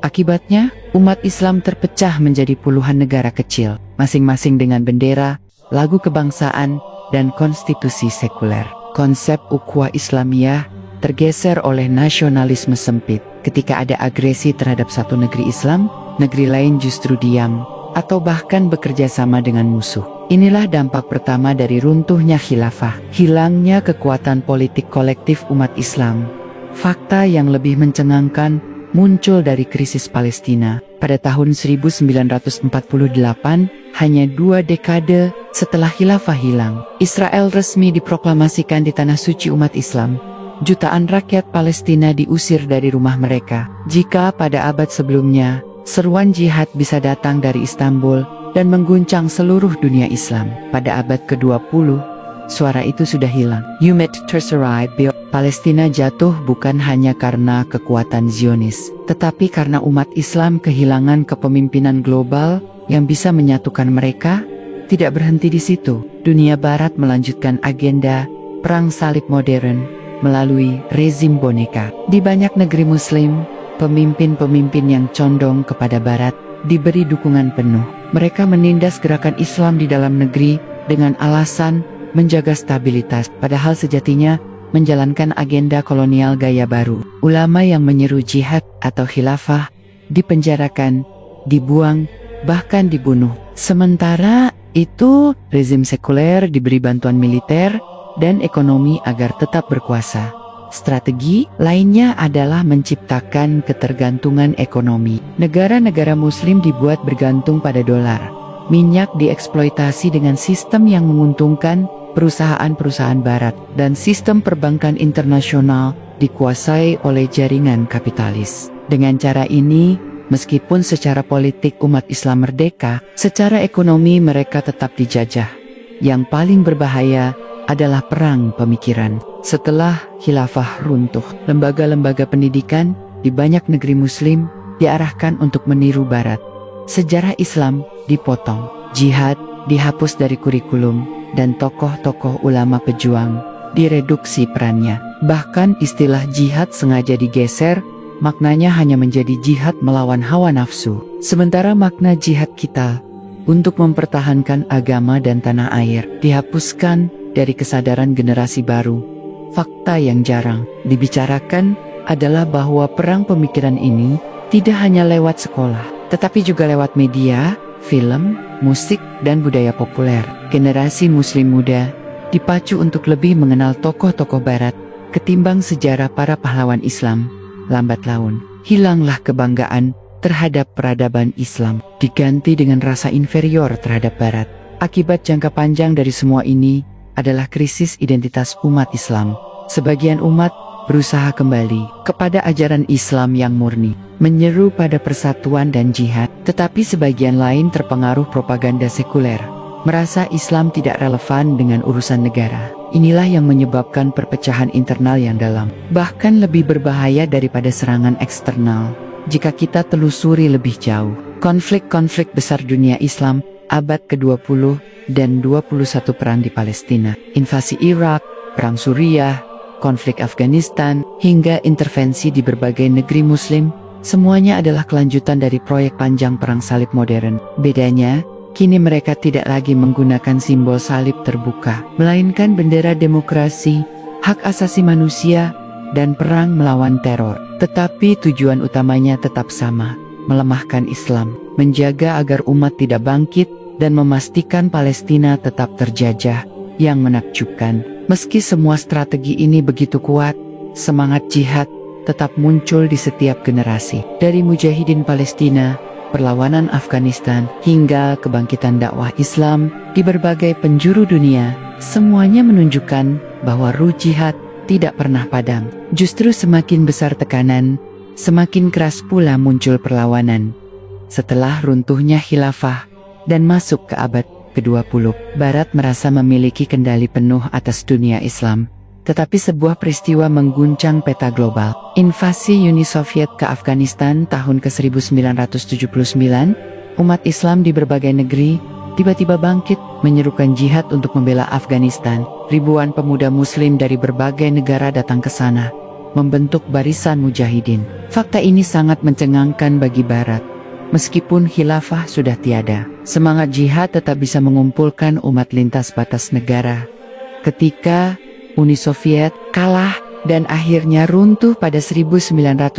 Akibatnya, umat Islam terpecah menjadi puluhan negara kecil, masing-masing dengan bendera, lagu kebangsaan, dan konstitusi sekuler. Konsep ukhuwah Islamiyah tergeser oleh nasionalisme sempit. Ketika ada agresi terhadap satu negeri Islam, negeri lain justru diam, atau bahkan bekerja sama dengan musuh. Inilah dampak pertama dari runtuhnya khilafah, hilangnya kekuatan politik kolektif umat Islam. Fakta yang lebih mencengangkan, muncul dari krisis Palestina pada tahun 1948, hanya 2 dekade setelah khilafah hilang. Israel resmi diproklamasikan di tanah suci umat Islam. Jutaan rakyat Palestina diusir dari rumah mereka. Jika pada abad sebelumnya, seruan jihad bisa datang dari Istanbul dan mengguncang seluruh dunia Islam, pada abad ke-20, suara itu sudah hilang. Umit terserai, Palestina jatuh bukan hanya karena kekuatan Zionis, tetapi karena umat Islam kehilangan kepemimpinan global yang bisa menyatukan mereka. Tidak berhenti di situ, dunia barat melanjutkan agenda perang salib modern melalui rezim boneka. Di banyak negeri muslim, pemimpin-pemimpin yang condong kepada barat diberi dukungan penuh. Mereka menindas gerakan Islam di dalam negeri dengan alasan menjaga stabilitas, padahal sejatinya menjalankan agenda kolonial gaya baru. Ulama yang menyeru jihad atau khilafah dipenjarakan, dibuang, bahkan dibunuh. Sementara itu, rezim sekuler diberi bantuan militer dan ekonomi agar tetap berkuasa. Strategi lainnya adalah menciptakan ketergantungan ekonomi. Negara-negara muslim dibuat bergantung pada dolar. Minyak dieksploitasi dengan sistem yang menguntungkan perusahaan-perusahaan barat, dan sistem perbankan internasional dikuasai oleh jaringan kapitalis. Dengan cara ini, meskipun secara politik umat Islam merdeka, secara ekonomi mereka tetap dijajah. Yang paling berbahaya adalah perang pemikiran. Setelah khilafah runtuh, lembaga-lembaga pendidikan di banyak negeri muslim diarahkan untuk meniru barat. Sejarah Islam dipotong, jihad dihapus dari kurikulum, dan tokoh-tokoh ulama pejuang direduksi perannya. Bahkan istilah jihad sengaja digeser, maknanya hanya menjadi jihad melawan hawa nafsu. Sementara makna jihad kita untuk mempertahankan agama dan tanah air dihapuskan dari kesadaran generasi baru. Fakta yang jarang dibicarakan adalah bahwa perang pemikiran ini tidak hanya lewat sekolah, tetapi juga lewat media, film, musik, dan budaya populer. Generasi muslim muda dipacu untuk lebih mengenal tokoh-tokoh barat ketimbang sejarah para pahlawan Islam. Lambat laun, hilanglah kebanggaan terhadap peradaban Islam, diganti dengan rasa inferior terhadap barat. Akibat jangka panjang dari semua ini adalah krisis identitas umat Islam. Sebagian umat berusaha kembali kepada ajaran Islam yang murni, menyeru pada persatuan dan jihad, tetapi sebagian lain terpengaruh propaganda sekuler, merasa Islam tidak relevan dengan urusan negara. Inilah yang menyebabkan perpecahan internal yang dalam, bahkan lebih berbahaya daripada serangan eksternal. Jika kita telusuri lebih jauh, konflik-konflik besar dunia Islam abad ke-20 dan 21, perang di Palestina, invasi Irak, perang Suriah, konflik Afghanistan, hingga intervensi di berbagai negeri muslim, semuanya adalah kelanjutan dari proyek panjang perang salib modern. Bedanya, kini mereka tidak lagi menggunakan simbol salib terbuka, melainkan bendera demokrasi, hak asasi manusia, dan perang melawan teror. Tetapi tujuan utamanya tetap sama, melemahkan Islam, menjaga agar umat tidak bangkit, dan memastikan Palestina tetap terjajah. Yang menakjubkan, meski semua strategi ini begitu kuat, semangat jihad tetap muncul di setiap generasi. Dari mujahidin Palestina, perlawanan Afghanistan, hingga kebangkitan dakwah Islam di berbagai penjuru dunia, semuanya menunjukkan bahwa ruh jihad tidak pernah padam. Justru semakin besar tekanan, semakin keras pula muncul perlawanan. Setelah runtuhnya khilafah dan masuk ke abad ke-20, Barat merasa memiliki kendali penuh atas dunia Islam. Tetapi sebuah peristiwa mengguncang peta global. Invasi Uni Soviet ke Afghanistan tahun ke-1979, umat Islam di berbagai negeri tiba-tiba bangkit, menyerukan jihad untuk membela Afghanistan. Ribuan pemuda muslim dari berbagai negara datang ke sana, membentuk barisan mujahidin. Fakta ini sangat mencengangkan bagi Barat. Meskipun khilafah sudah tiada, semangat jihad tetap bisa mengumpulkan umat lintas batas negara. Ketika Uni Soviet kalah dan akhirnya runtuh pada 1991,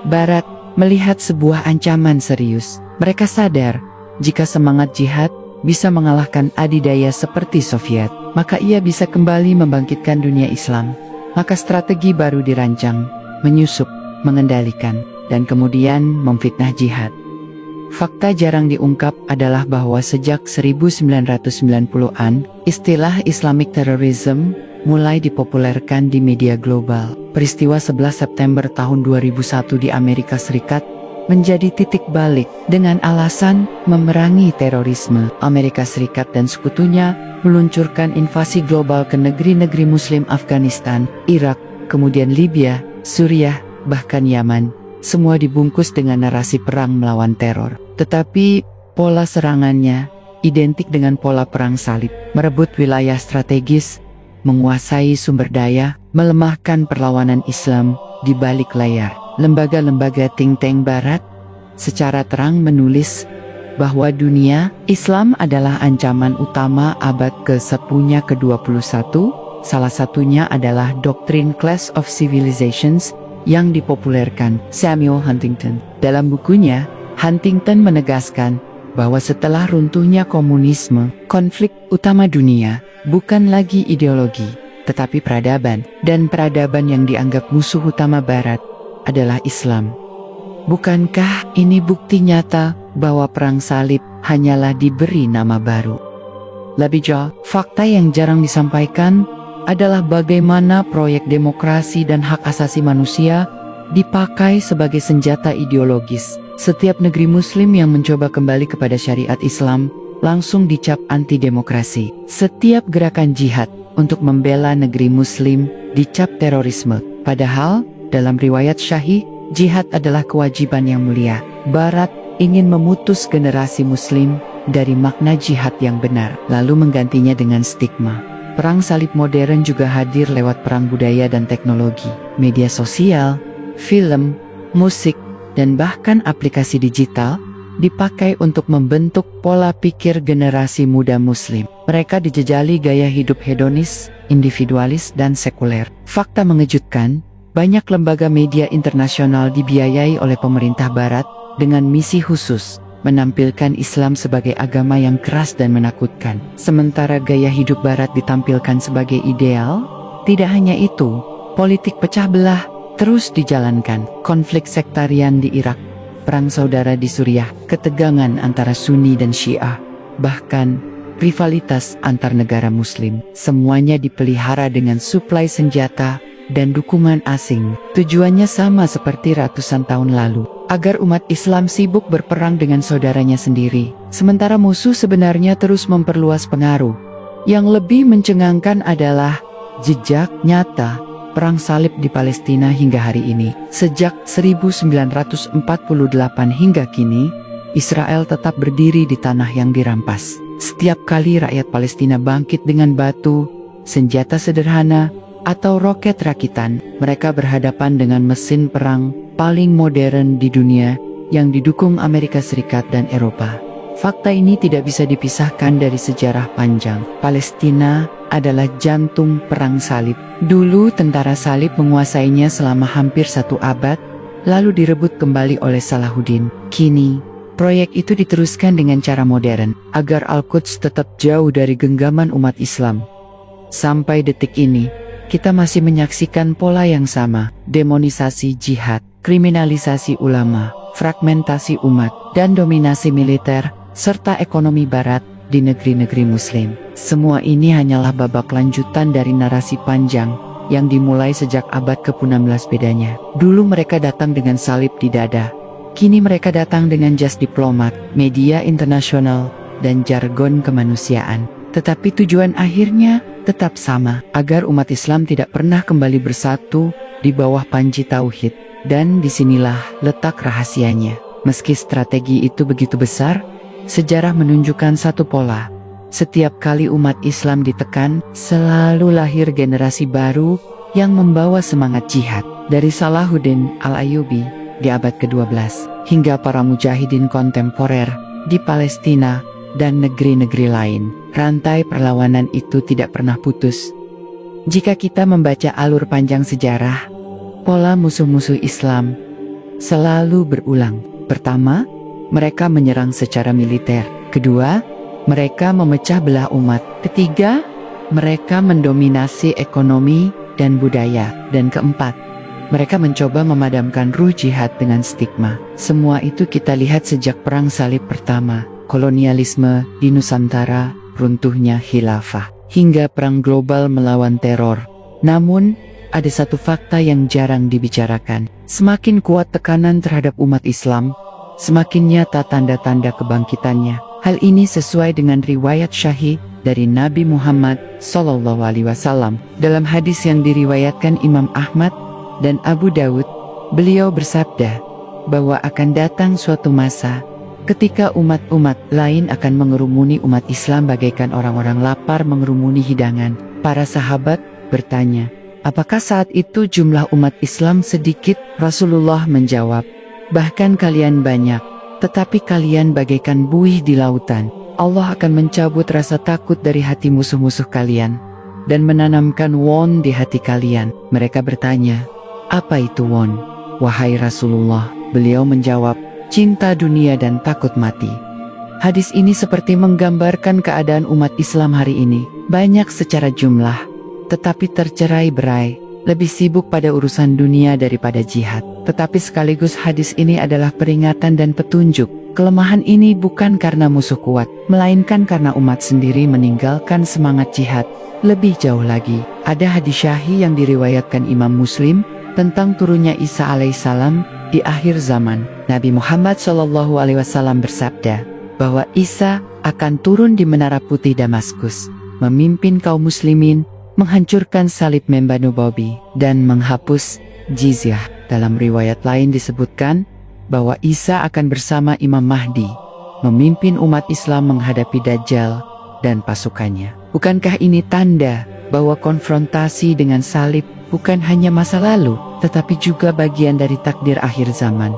Barat melihat sebuah ancaman serius. Mereka sadar, jika semangat jihad bisa mengalahkan adidaya seperti Soviet, maka ia bisa kembali membangkitkan dunia Islam. Maka strategi baru dirancang, menyusup mengendalikan, dan kemudian memfitnah jihad. Fakta jarang diungkap adalah bahwa sejak 1990-an, istilah Islamic Terrorism mulai dipopulerkan di media global. Peristiwa 11 September tahun 2001 di Amerika Serikat menjadi titik balik. Dengan alasan memerangi terorisme, Amerika Serikat dan sekutunya meluncurkan invasi global ke negeri-negeri Muslim Afghanistan, Irak, kemudian Libya, Suriah, bahkan Yaman. Semua dibungkus dengan narasi perang melawan teror. Tetapi pola serangannya identik dengan pola perang salib, merebut wilayah strategis, menguasai sumber daya, melemahkan perlawanan Islam di balik layar. Lembaga-lembaga think tank barat secara terang menulis bahwa dunia Islam adalah ancaman utama abad ke-10 ke-21, salah satunya adalah doktrin Clash of Civilizations yang dipopulerkan Samuel Huntington. Dalam bukunya, Huntington menegaskan bahwa setelah runtuhnya komunisme, konflik utama dunia bukan lagi ideologi, tetapi peradaban, dan peradaban yang dianggap musuh utama Barat adalah Islam. Bukankah ini bukti nyata bahwa perang salib hanyalah diberi nama baru? Lebih jauh, fakta yang jarang disampaikan adalah bagaimana proyek demokrasi dan hak asasi manusia dipakai sebagai senjata ideologis. Setiap negeri Muslim yang mencoba kembali kepada syariat Islam langsung dicap anti-demokrasi. Setiap gerakan jihad untuk membela negeri Muslim dicap terorisme. Padahal, dalam riwayat Syahih, jihad adalah kewajiban yang mulia. Barat ingin memutus generasi Muslim dari makna jihad yang benar, lalu menggantinya dengan stigma. Perang salib modern juga hadir lewat perang budaya dan teknologi. Media sosial, film, musik, dan bahkan aplikasi digital dipakai untuk membentuk pola pikir generasi muda Muslim. Mereka dijejali gaya hidup hedonis, individualis, dan sekuler. Fakta mengejutkan, banyak lembaga media internasional dibiayai oleh pemerintah Barat dengan misi khusus menampilkan Islam sebagai agama yang keras dan menakutkan. Sementara gaya hidup Barat ditampilkan sebagai ideal, tidak hanya itu, politik pecah belah terus dijalankan. Konflik sektarian di Irak, perang saudara di Suriah, ketegangan antara Sunni dan Syiah, bahkan rivalitas antar negara Muslim. Semuanya dipelihara dengan suplai senjata dan dukungan asing. Tujuannya sama seperti ratusan tahun lalu, agar umat Islam sibuk berperang dengan saudaranya sendiri, sementara musuh sebenarnya terus memperluas pengaruh. Yang lebih mencengangkan adalah jejak nyata perang salib di Palestina hingga hari ini. Sejak 1948 hingga kini, Israel tetap berdiri di tanah yang dirampas. Setiap kali rakyat Palestina bangkit dengan batu, senjata sederhana, atau roket rakitan, mereka berhadapan dengan mesin perang paling modern di dunia yang didukung Amerika Serikat dan Eropa. Fakta ini tidak bisa dipisahkan dari sejarah panjang. Palestina adalah jantung perang salib. Dulu tentara salib menguasainya selama hampir 1 abad, lalu direbut kembali oleh Salahuddin. Kini, proyek itu diteruskan dengan cara modern, agar Al-Quds tetap jauh dari genggaman umat Islam. Sampai detik ini, kita masih menyaksikan pola yang sama: demonisasi jihad, kriminalisasi ulama, fragmentasi umat, dan dominasi militer, serta ekonomi Barat di negeri-negeri Muslim. Semua ini hanyalah babak lanjutan dari narasi panjang yang dimulai sejak abad ke-16 bedanya. Dulu mereka datang dengan salib di dada, kini mereka datang dengan jas diplomat, media internasional, dan jargon kemanusiaan. Tetapi tujuan akhirnya tetap sama, agar umat Islam tidak pernah kembali bersatu di bawah panji tauhid. Dan disinilah letak rahasianya. Meski strategi itu begitu besar, sejarah menunjukkan satu pola. Setiap kali umat Islam ditekan, selalu lahir generasi baru yang membawa semangat jihad. Dari Salahuddin Al-Ayyubi di abad ke-12, hingga para mujahidin kontemporer di Palestina dan negeri-negeri lain. Rantai perlawanan itu tidak pernah putus. Jika kita membaca alur panjang sejarah, pola musuh-musuh Islam selalu berulang. Pertama, mereka menyerang secara militer. Kedua, mereka memecah belah umat. Ketiga, mereka mendominasi ekonomi dan budaya. Dan keempat, Mereka mencoba memadamkan ruh jihad dengan stigma. Semua itu kita lihat sejak Perang Salib pertama, kolonialisme di Nusantara, runtuhnya khilafah, hingga perang global melawan teror. Namun, ada satu fakta yang jarang dibicarakan. Semakin kuat tekanan terhadap umat Islam, semakin nyata tanda-tanda kebangkitannya. Hal ini sesuai dengan riwayat syahih dari Nabi Muhammad SAW. Dalam hadis yang diriwayatkan Imam Ahmad dan Abu Dawud, beliau bersabda bahwa akan datang suatu masa ketika umat-umat lain akan mengerumuni umat Islam bagaikan orang-orang lapar mengerumuni hidangan. Para sahabat bertanya, apakah saat itu jumlah umat Islam sedikit? Rasulullah menjawab, bahkan kalian banyak, tetapi kalian bagaikan buih di lautan. Allah akan mencabut rasa takut dari hati musuh-musuh kalian dan menanamkan won di hati kalian. Mereka bertanya, apa itu won? Wahai Rasulullah, beliau menjawab, cinta dunia dan takut mati. Hadis ini seperti menggambarkan keadaan umat Islam hari ini. Banyak secara jumlah, tetapi tercerai-berai, lebih sibuk pada urusan dunia daripada jihad. Tetapi sekaligus hadis ini adalah peringatan dan petunjuk. Kelemahan ini bukan karena musuh kuat, melainkan karena umat sendiri meninggalkan semangat jihad. Lebih jauh lagi, ada hadis syahih yang diriwayatkan Imam Muslim tentang turunnya Isa alaihissalam di akhir zaman. Nabi Muhammad SAW bersabda bahwa Isa akan turun di Menara Putih Damaskus, memimpin kaum muslimin, menghancurkan salib Membanu Babi, dan menghapus jizyah. Dalam riwayat lain disebutkan bahwa Isa akan bersama Imam Mahdi, memimpin umat Islam menghadapi Dajjal dan pasukannya. Bukankah ini tanda bahwa konfrontasi dengan salib bukan hanya masa lalu, tetapi juga bagian dari takdir akhir zaman?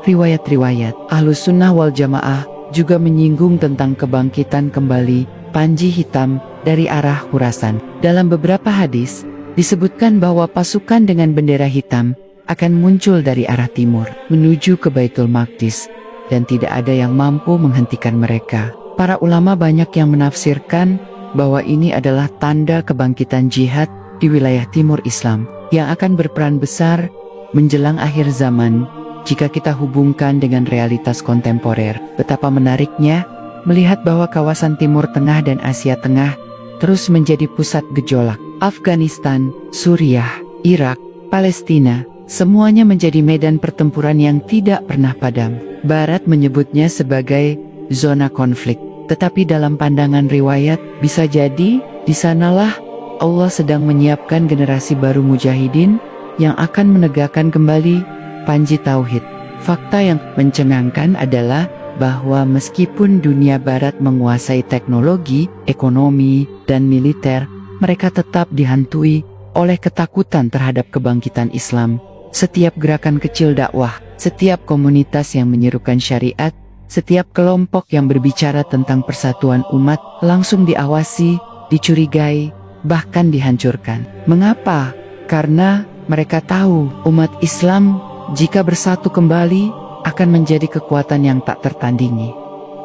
Riwayat-riwayat Ahlus Sunnah wal Jamaah juga menyinggung tentang kebangkitan kembali Panji Hitam dari arah Khurasan. Dalam beberapa hadis, disebutkan bahwa pasukan dengan bendera hitam akan muncul dari arah timur, menuju ke Baitul Maqdis, dan tidak ada yang mampu menghentikan mereka. Para ulama banyak yang menafsirkan bahwa ini adalah tanda kebangkitan jihad di wilayah timur Islam, yang akan berperan besar menjelang akhir zaman jika kita hubungkan dengan realitas kontemporer. Betapa menariknya melihat bahwa kawasan Timur Tengah dan Asia Tengah terus menjadi pusat gejolak. Afghanistan, Suriah, Irak, Palestina, semuanya menjadi medan pertempuran yang tidak pernah padam. Barat menyebutnya sebagai zona konflik, tetapi dalam pandangan riwayat, bisa jadi di sanalah Allah sedang menyiapkan generasi baru mujahidin yang akan menegakkan kembali panji tauhid. Fakta yang mencengangkan adalah bahwa meskipun dunia barat menguasai teknologi, ekonomi, dan militer, mereka tetap dihantui oleh ketakutan terhadap kebangkitan Islam. Setiap gerakan kecil dakwah, setiap komunitas yang menyerukan syariat, setiap kelompok yang berbicara tentang persatuan umat langsung diawasi, dicurigai, bahkan dihancurkan. Mengapa? Karena mereka tahu umat Islam jika bersatu kembali akan menjadi kekuatan yang tak tertandingi.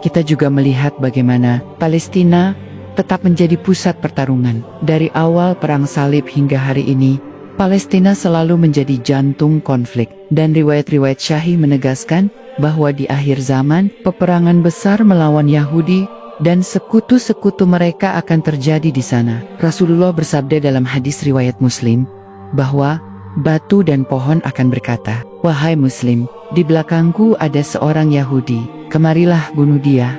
Kita juga melihat bagaimana Palestina tetap menjadi pusat pertarungan. Dari awal perang salib hingga hari ini, Palestina selalu menjadi jantung konflik. Dan riwayat-riwayat syahih menegaskan bahwa di akhir zaman, peperangan besar melawan Yahudi dan sekutu-sekutu mereka akan terjadi di sana. Rasulullah bersabda dalam hadis riwayat Muslim bahwa batu dan pohon akan berkata, "Wahai Muslim, di belakangku ada seorang Yahudi, kemarilah bunuh dia."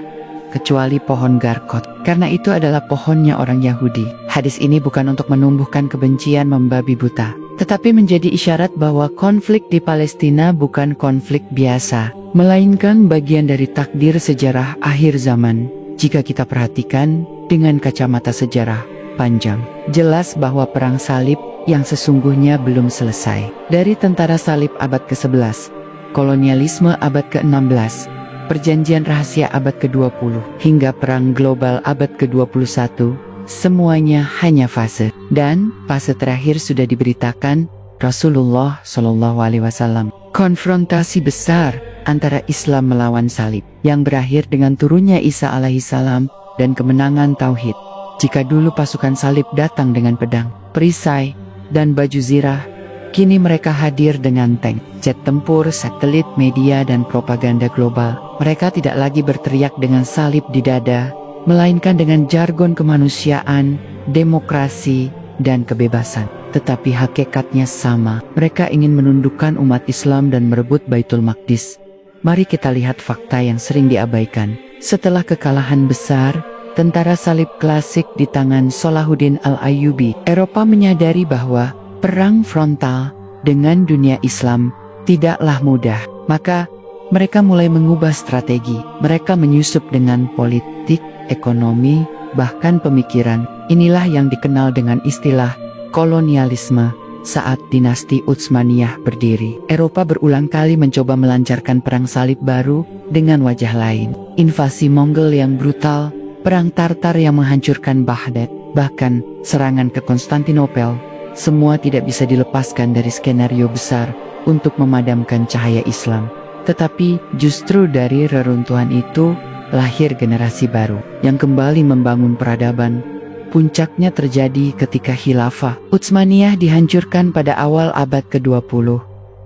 Kecuali pohon Garkot, karena itu adalah pohonnya orang Yahudi. Hadis ini bukan untuk menumbuhkan kebencian membabi buta, tetapi menjadi isyarat bahwa konflik di Palestina bukan konflik biasa, melainkan bagian dari takdir sejarah akhir zaman. Jika kita perhatikan dengan kacamata sejarah panjang, jelas bahwa perang salib yang sesungguhnya belum selesai. Dari tentara salib abad ke-11, kolonialisme abad ke-16, perjanjian rahasia abad ke-20, hingga perang global abad ke-21, semuanya hanya fase. Dan fase terakhir sudah diberitakan Rasulullah SAW. Konfrontasi besar antara Islam melawan salib, yang berakhir dengan turunnya Isa alaihissalam dan kemenangan tauhid. Jika dulu pasukan salib datang dengan pedang, perisai, dan baju zirah, Kini mereka hadir dengan tank, jet tempur, satelit, media, dan propaganda global. Mereka tidak lagi berteriak dengan salib di dada, melainkan dengan jargon kemanusiaan, demokrasi, dan kebebasan. Tetapi hakikatnya sama, mereka ingin menundukkan umat Islam dan merebut Baitul Maqdis. Mari kita lihat fakta yang sering diabaikan. Setelah kekalahan besar, tentara salib klasik di tangan Salahuddin Al-Ayyubi, Eropa menyadari bahwa perang frontal dengan dunia Islam tidaklah mudah. Maka mereka mulai mengubah strategi. Mereka menyusup dengan politik, ekonomi, bahkan pemikiran. Inilah yang dikenal dengan istilah kolonialisme. Saat dinasti Utsmaniyah berdiri, Eropa berulang kali mencoba melancarkan perang salib baru dengan wajah lain. Invasi Mongol yang brutal, perang Tartar yang menghancurkan Baghdad, bahkan serangan ke Konstantinopel. Semua tidak bisa dilepaskan dari skenario besar untuk memadamkan cahaya Islam. Tetapi justru dari reruntuhan itu lahir generasi baru yang kembali membangun peradaban. Puncaknya terjadi ketika Khilafah Utsmaniyah dihancurkan pada awal abad ke-20.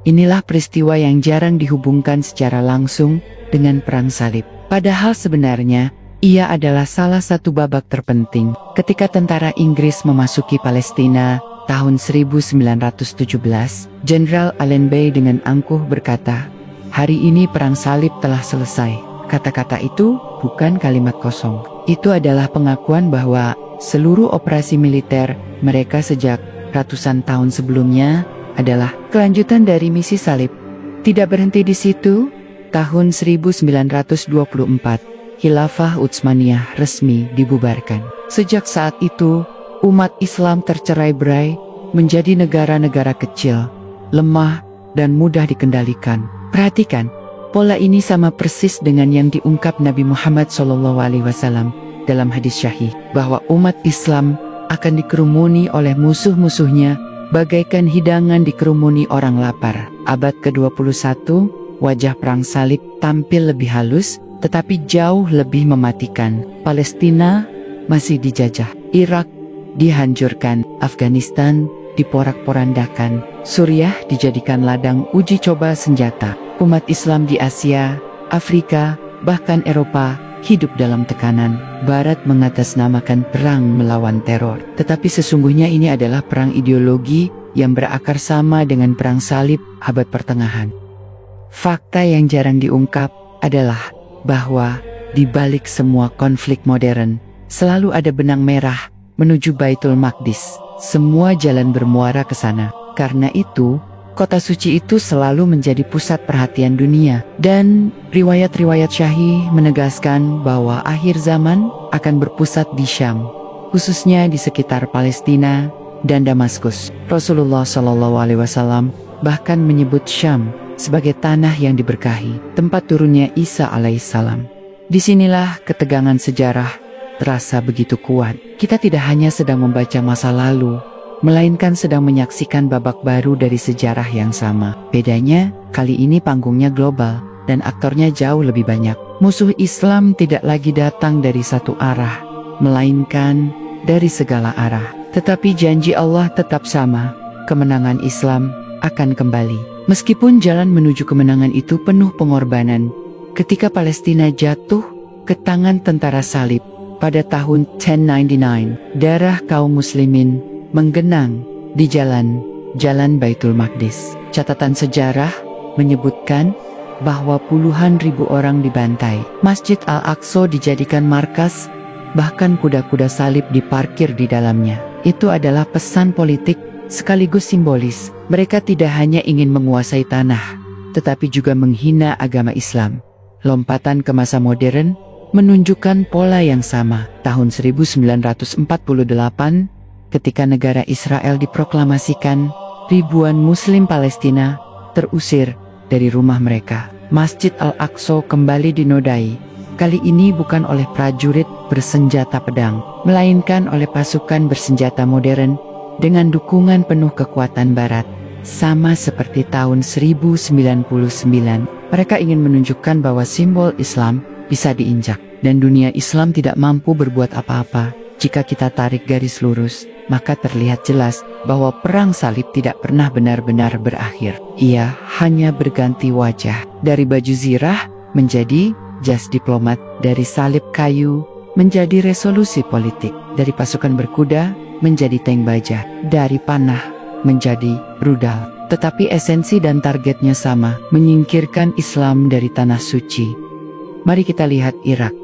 Inilah peristiwa yang jarang dihubungkan secara langsung dengan perang salib. Padahal sebenarnya ia adalah salah satu babak terpenting ketika tentara Inggris memasuki Palestina tahun 1917, Jenderal Allenby dengan angkuh berkata, "Hari ini perang salib telah selesai." Kata-kata itu bukan kalimat kosong. Itu adalah pengakuan bahwa seluruh operasi militer mereka sejak ratusan tahun sebelumnya adalah kelanjutan dari misi salib. Tidak berhenti di situ, tahun 1924, Khilafah Utsmaniyah resmi dibubarkan. Sejak saat itu, umat Islam tercerai-berai menjadi negara-negara kecil, lemah, dan mudah dikendalikan. Perhatikan, pola ini sama persis dengan yang diungkap Nabi Muhammad SAW dalam hadis syahih, bahwa umat Islam akan dikerumuni oleh musuh-musuhnya bagaikan hidangan dikerumuni orang lapar. Abad ke-21, wajah perang salib tampil lebih halus, tetapi jauh lebih mematikan. Palestina masih dijajah, Irak dihancurkan, Afghanistan diporak-porandakan, Suriah dijadikan ladang uji coba senjata. Umat Islam di Asia, Afrika, bahkan Eropa hidup dalam tekanan. Barat mengatasnamakan perang melawan teror, tetapi sesungguhnya ini adalah perang ideologi yang berakar sama dengan perang salib abad pertengahan. Fakta yang jarang diungkap adalah bahwa di balik semua konflik modern selalu ada benang merah menuju Baitul Maqdis. Semua jalan bermuara ke sana. Karena itu, kota suci itu selalu menjadi pusat perhatian dunia. Dan riwayat-riwayat syahih menegaskan bahwa akhir zaman akan berpusat di Syam, khususnya di sekitar Palestina dan Damaskus. Rasulullah SAW bahkan menyebut Syam sebagai tanah yang diberkahi, tempat turunnya Isa alaihissalam. Disinilah ketegangan sejarah terasa begitu kuat. Kita tidak hanya sedang membaca masa lalu, melainkan sedang menyaksikan babak baru dari sejarah yang sama. Bedanya, kali ini panggungnya global, dan aktornya jauh lebih banyak. Musuh Islam tidak lagi datang dari satu arah, melainkan dari segala arah. Tetapi janji Allah tetap sama, kemenangan Islam akan kembali. Meskipun jalan menuju kemenangan itu penuh pengorbanan, ketika Palestina jatuh ke tangan tentara salib pada tahun 1099, darah kaum muslimin menggenang di jalan Baitul Maqdis. Catatan sejarah menyebutkan bahwa puluhan ribu orang dibantai. Masjid Al-Aqsa dijadikan markas, bahkan kuda-kuda salib diparkir di dalamnya. Itu adalah pesan politik sekaligus simbolis. Mereka tidak hanya ingin menguasai tanah, tetapi juga menghina agama Islam. Lompatan ke masa modern menunjukkan pola yang sama. Tahun 1948, ketika negara Israel diproklamasikan, ribuan Muslim Palestina terusir dari rumah mereka. Masjid Al-Aqsa kembali dinodai, kali ini bukan oleh prajurit bersenjata pedang, melainkan oleh pasukan bersenjata modern dengan dukungan penuh kekuatan Barat. Sama seperti tahun 1099, mereka ingin menunjukkan bahwa simbol Islam bisa diinjak, dan dunia Islam tidak mampu berbuat apa-apa jika kita tarik garis lurus. maka terlihat jelas bahwa perang salib tidak pernah benar-benar berakhir. Ia hanya berganti wajah, dari baju zirah menjadi jas diplomat, dari salib kayu menjadi resolusi politik, dari pasukan berkuda menjadi tank baja, dari panah menjadi rudal. Tetapi esensi dan targetnya sama, menyingkirkan Islam dari tanah suci. Mari kita lihat Irak,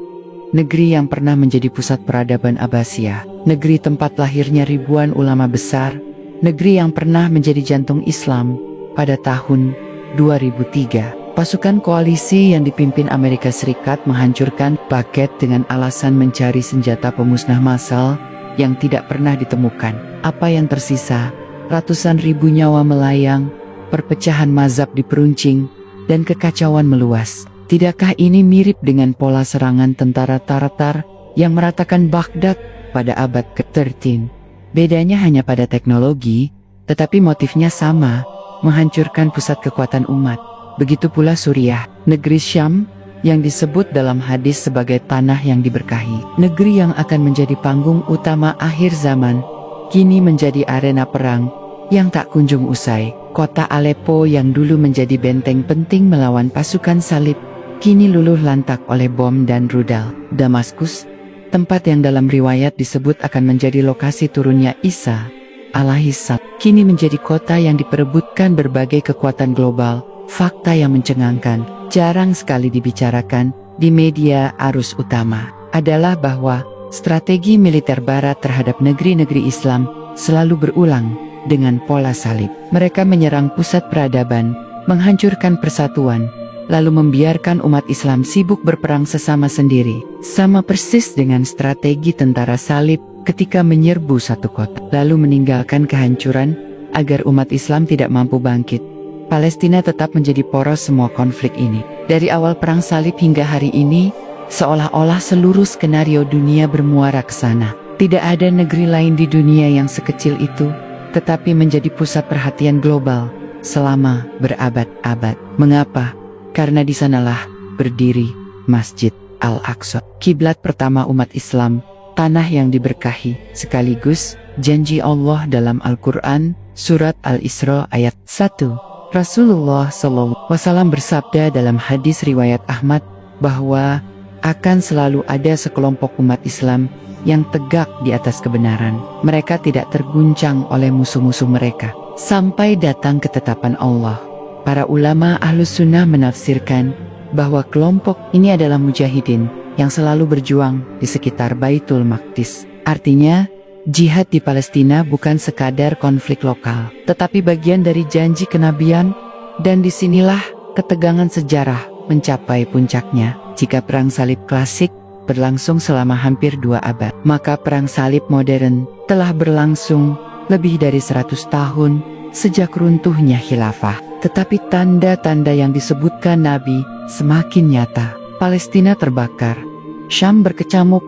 negeri yang pernah menjadi pusat peradaban Abbasiyah, negeri tempat lahirnya ribuan ulama besar, negeri yang pernah menjadi jantung Islam. Pada tahun 2003, pasukan koalisi yang dipimpin Amerika Serikat menghancurkan Baghdad dengan alasan mencari senjata pemusnah massal yang tidak pernah ditemukan. Apa yang tersisa? Ratusan ribu nyawa melayang, perpecahan mazhab diperuncing, dan kekacauan meluas. Tidakkah ini mirip dengan pola serangan tentara Tatar yang meratakan Baghdad pada abad ke-13? Bedanya hanya pada teknologi, tetapi motifnya sama, menghancurkan pusat kekuatan umat. Begitu pula Suriah, negeri Syam, yang disebut dalam hadis sebagai tanah yang diberkahi. Negeri yang akan menjadi panggung utama akhir zaman, kini menjadi arena perang yang tak kunjung usai. Kota Aleppo yang dulu menjadi benteng penting melawan pasukan salib, kini luluh lantak oleh bom dan rudal. Damaskus, tempat yang dalam riwayat disebut akan menjadi lokasi turunnya Isa alaihissalam, kini menjadi kota yang diperebutkan berbagai kekuatan global. Fakta yang mencengangkan, jarang sekali dibicarakan di media arus utama, adalah bahwa strategi militer Barat terhadap negeri-negeri Islam selalu berulang dengan pola salib. Mereka menyerang pusat peradaban, menghancurkan persatuan, lalu membiarkan umat Islam sibuk berperang sesama sendiri. Sama persis dengan strategi tentara salib ketika menyerbu satu kota, lalu meninggalkan kehancuran agar umat Islam tidak mampu bangkit. Palestina tetap menjadi poros semua konflik ini. Dari awal perang salib hingga hari ini, seolah-olah seluruh skenario dunia bermuara ke sana. Tidak ada negeri lain di dunia yang sekecil itu, tetapi menjadi pusat perhatian global selama berabad-abad. Mengapa? Karena di sanalah berdiri Masjid Al-Aqsa, kiblat pertama umat Islam, tanah yang diberkahi, sekaligus janji Allah dalam Al-Quran, surat Al-Isra ayat 1. Rasulullah SAW bersabda dalam hadis riwayat Ahmad bahwa akan selalu ada sekelompok umat Islam yang tegak di atas kebenaran. Mereka tidak terguncang oleh musuh-musuh mereka sampai datang ketetapan Allah. Para ulama Ahlus Sunnah menafsirkan bahwa kelompok ini adalah mujahidin yang selalu berjuang di sekitar Baitul Maqdis. Artinya, jihad di Palestina bukan sekadar konflik lokal, tetapi bagian dari janji kenabian, dan disinilah ketegangan sejarah mencapai puncaknya. Jika perang salib klasik berlangsung selama hampir 2 abad, maka perang salib modern telah berlangsung lebih dari 100 tahun sejak runtuhnya khilafah. Tetapi tanda-tanda yang disebutkan Nabi semakin nyata. Palestina terbakar, Syam berkecamuk,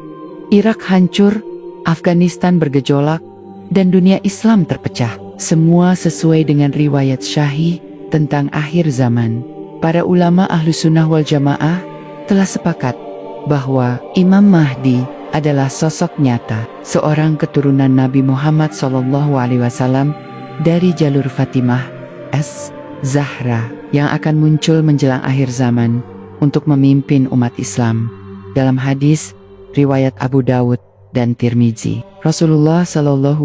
Irak hancur, Afghanistan bergejolak, dan dunia Islam terpecah. Semua sesuai dengan riwayat syahih tentang akhir zaman. Para ulama Ahlus Sunnah wal Jamaah telah sepakat bahwa Imam Mahdi adalah sosok nyata, seorang keturunan Nabi Muhammad SAW dari jalur Fatimah Zahra yang akan muncul menjelang akhir zaman untuk memimpin umat Islam. Dalam hadis riwayat Abu Dawud dan Tirmizi, Rasulullah SAW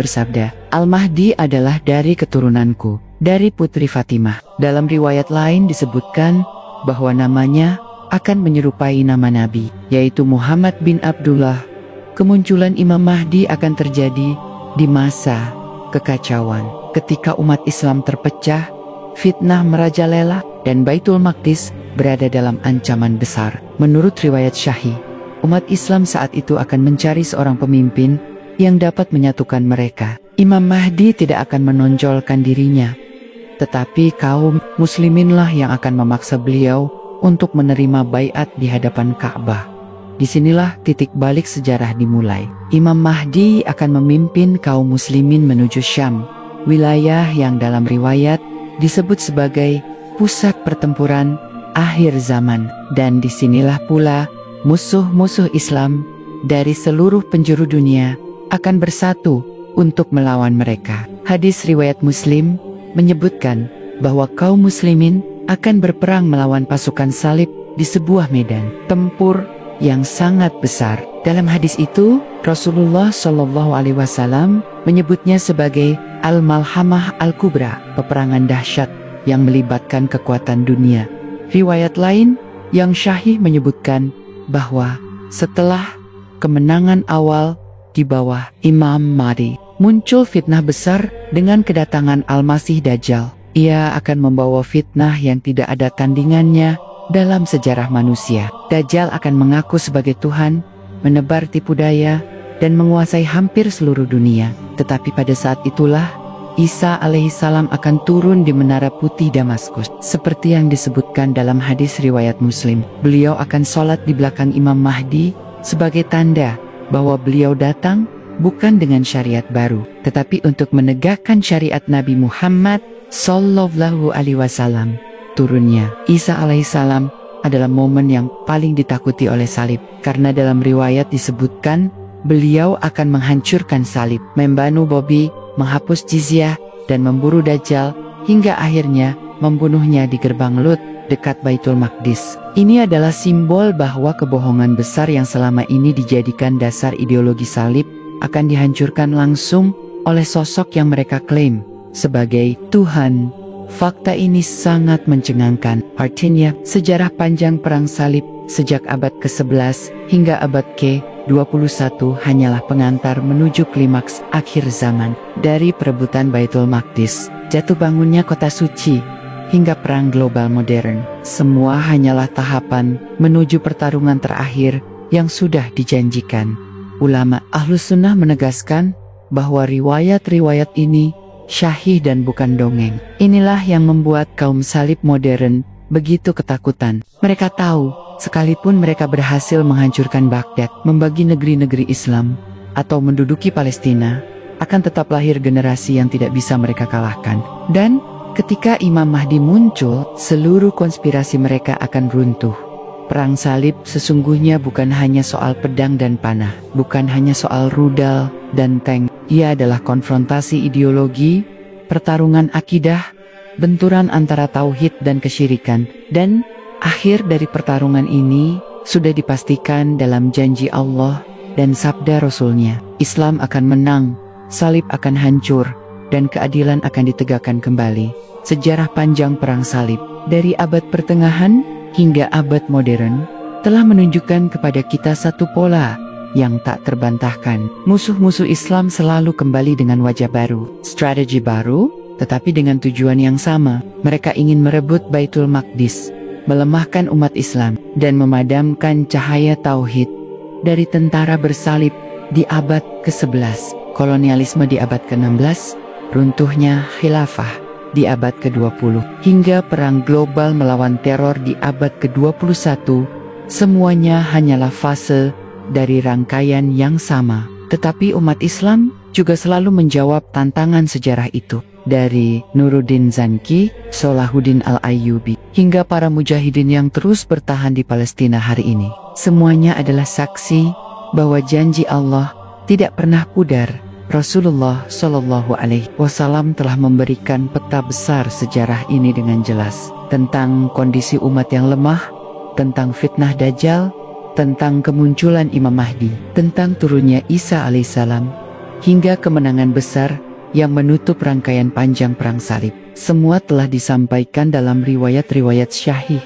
bersabda, Al-Mahdi adalah dari keturunanku, dari putri Fatimah. Dalam riwayat lain disebutkan bahwa namanya akan menyerupai nama Nabi, yaitu Muhammad bin Abdullah. Kemunculan Imam Mahdi akan terjadi di masa kekacauan, ketika umat Islam terpecah, fitnah merajalela, dan Baitul Maqdis berada dalam ancaman besar. Menurut riwayat syahih, umat Islam saat itu akan mencari seorang pemimpin yang dapat menyatukan mereka. Imam Mahdi tidak akan menonjolkan dirinya, tetapi kaum musliminlah yang akan memaksa beliau untuk menerima baiat di hadapan Ka'bah. Disinilah titik balik sejarah dimulai. Imam Mahdi akan memimpin kaum muslimin menuju Syam, wilayah yang dalam riwayat disebut sebagai pusat pertempuran akhir zaman. Dan disinilah pula musuh-musuh Islam dari seluruh penjuru dunia akan bersatu untuk melawan mereka. Hadis riwayat Muslim menyebutkan bahwa kaum muslimin akan berperang melawan pasukan salib di sebuah medan tempur yang sangat besar. Dalam hadis itu, Rasulullah Shallallahu Alaihi Wasallam menyebutnya sebagai Al-Malhamah Al-Kubra, peperangan dahsyat yang melibatkan kekuatan dunia. Riwayat lain yang syahih menyebutkan bahwa setelah kemenangan awal di bawah Imam Mahdi, muncul fitnah besar dengan kedatangan Al-Masih Dajjal. Ia akan membawa fitnah yang tidak ada tandingannya dalam sejarah manusia. Dajjal akan mengaku sebagai Tuhan, menebar tipu daya, dan menguasai hampir seluruh dunia. Tetapi pada saat itulah, Isa alaihissalam akan turun di Menara Putih Damaskus. Seperti yang disebutkan dalam hadis riwayat Muslim, beliau akan sholat di belakang Imam Mahdi sebagai tanda bahwa beliau datang bukan dengan syariat baru, tetapi untuk menegakkan syariat Nabi Muhammad Sallallahu Alaihi Wasallam. Turunnya Isa alaihissalam adalah momen yang paling ditakuti oleh salib, karena dalam riwayat disebutkan beliau akan menghancurkan salib, membanu Bobi, menghapus jizyah, dan memburu Dajjal, hingga akhirnya membunuhnya di gerbang Lut dekat Baitul Maqdis. Ini adalah simbol bahwa kebohongan besar yang selama ini dijadikan dasar ideologi salib akan dihancurkan langsung oleh sosok yang mereka klaim sebagai Tuhan. Fakta ini sangat mencengangkan. Artinya, sejarah panjang perang salib sejak abad ke-11 hingga abad ke-21 hanyalah pengantar menuju klimaks akhir zaman. Dari perebutan Baitul Maqdis, jatuh bangunnya kota suci, hingga perang global modern, semua hanyalah tahapan menuju pertarungan terakhir yang sudah dijanjikan. Ulama Ahlus Sunnah menegaskan bahwa riwayat-riwayat ini syahih dan bukan dongeng. Inilah yang membuat kaum salib modern begitu ketakutan. Mereka tahu, sekalipun mereka berhasil menghancurkan Baghdad, membagi negeri-negeri Islam, atau menduduki Palestina, akan tetap lahir generasi yang tidak bisa mereka kalahkan. Dan ketika Imam Mahdi muncul, seluruh konspirasi mereka akan runtuh. Perang salib sesungguhnya bukan hanya soal pedang dan panah, bukan hanya soal rudal dan tank. Ia adalah konfrontasi ideologi, pertarungan akidah, benturan antara tauhid dan kesyirikan. Dan akhir dari pertarungan ini sudah dipastikan dalam janji Allah dan sabda Rasul-Nya. Islam akan menang, salib akan hancur, dan keadilan akan ditegakkan kembali. Sejarah panjang perang salib, dari abad pertengahan hingga abad modern, telah menunjukkan kepada kita satu pola yang tak terbantahkan. Musuh-musuh Islam selalu kembali dengan wajah baru, strategi baru, tetapi dengan tujuan yang sama. Mereka ingin merebut Baitul Maqdis, melemahkan umat Islam, dan memadamkan cahaya tauhid dari tentara bersalib di abad ke-11, kolonialisme di abad ke-16, runtuhnya khilafah di abad ke-20, hingga perang global melawan teror di abad ke-21, semuanya hanyalah fase dari rangkaian yang sama. Tetapi umat Islam juga selalu menjawab tantangan sejarah itu. Dari Nuruddin Zanki, Salahuddin Al-Ayyubi, hingga para mujahidin yang terus bertahan di Palestina hari ini. Semuanya adalah saksi bahwa janji Allah tidak pernah pudar. Rasulullah Shallallahu Alaihi Wasallam telah memberikan peta besar sejarah ini dengan jelas, tentang kondisi umat yang lemah, tentang fitnah Dajjal, tentang kemunculan Imam Mahdi, tentang turunnya Isa alaihissalam, hingga kemenangan besar yang menutup rangkaian panjang perang salib. Semua telah disampaikan dalam riwayat-riwayat syahih.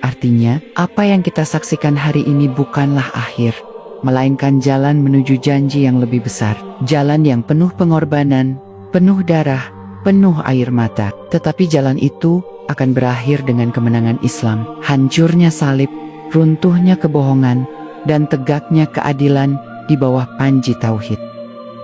Artinya, apa yang kita saksikan hari ini bukanlah akhir, melainkan jalan menuju janji yang lebih besar. Jalan yang penuh pengorbanan, penuh darah, penuh air mata. Tetapi jalan itu akan berakhir dengan kemenangan Islam, hancurnya salib, runtuhnya kebohongan, dan tegaknya keadilan di bawah panji tauhid.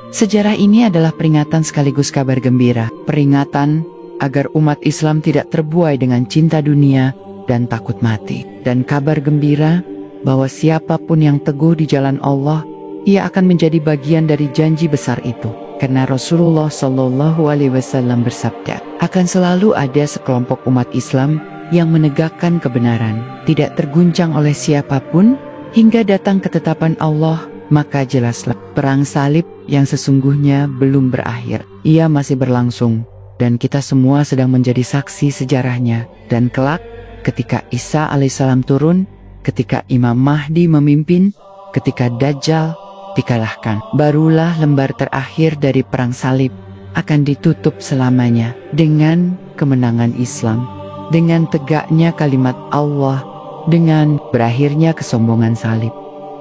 Sejarah ini adalah peringatan sekaligus kabar gembira. Peringatan agar umat Islam tidak terbuai dengan cinta dunia dan takut mati. Dan kabar gembira bahwa siapapun yang teguh di jalan Allah, ia akan menjadi bagian dari janji besar itu. Karena Rasulullah Shallallahu Alaihi Wasallam bersabda, akan selalu ada sekelompok umat Islam yang menegakkan kebenaran, tidak terguncang oleh siapapun, hingga datang ketetapan Allah maka jelaslah perang salib yang sesungguhnya belum berakhir. Ia masih berlangsung, dan kita semua sedang menjadi saksi sejarahnya. Dan kelak, ketika Isa alaihissalam turun, ketika Imam Mahdi memimpin, ketika Dajjal dikalahkan, barulah lembar terakhir dari perang salib akan ditutup selamanya dengan kemenangan Islam, dengan tegaknya kalimat Allah, dengan berakhirnya kesombongan salib.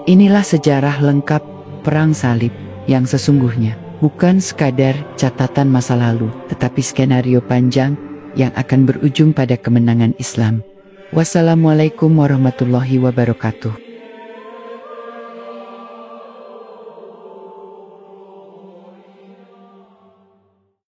Inilah sejarah lengkap perang salib yang sesungguhnya, bukan sekadar catatan masa lalu, tetapi skenario panjang yang akan berujung pada kemenangan Islam. Wassalamualaikum warahmatullahi wabarakatuh.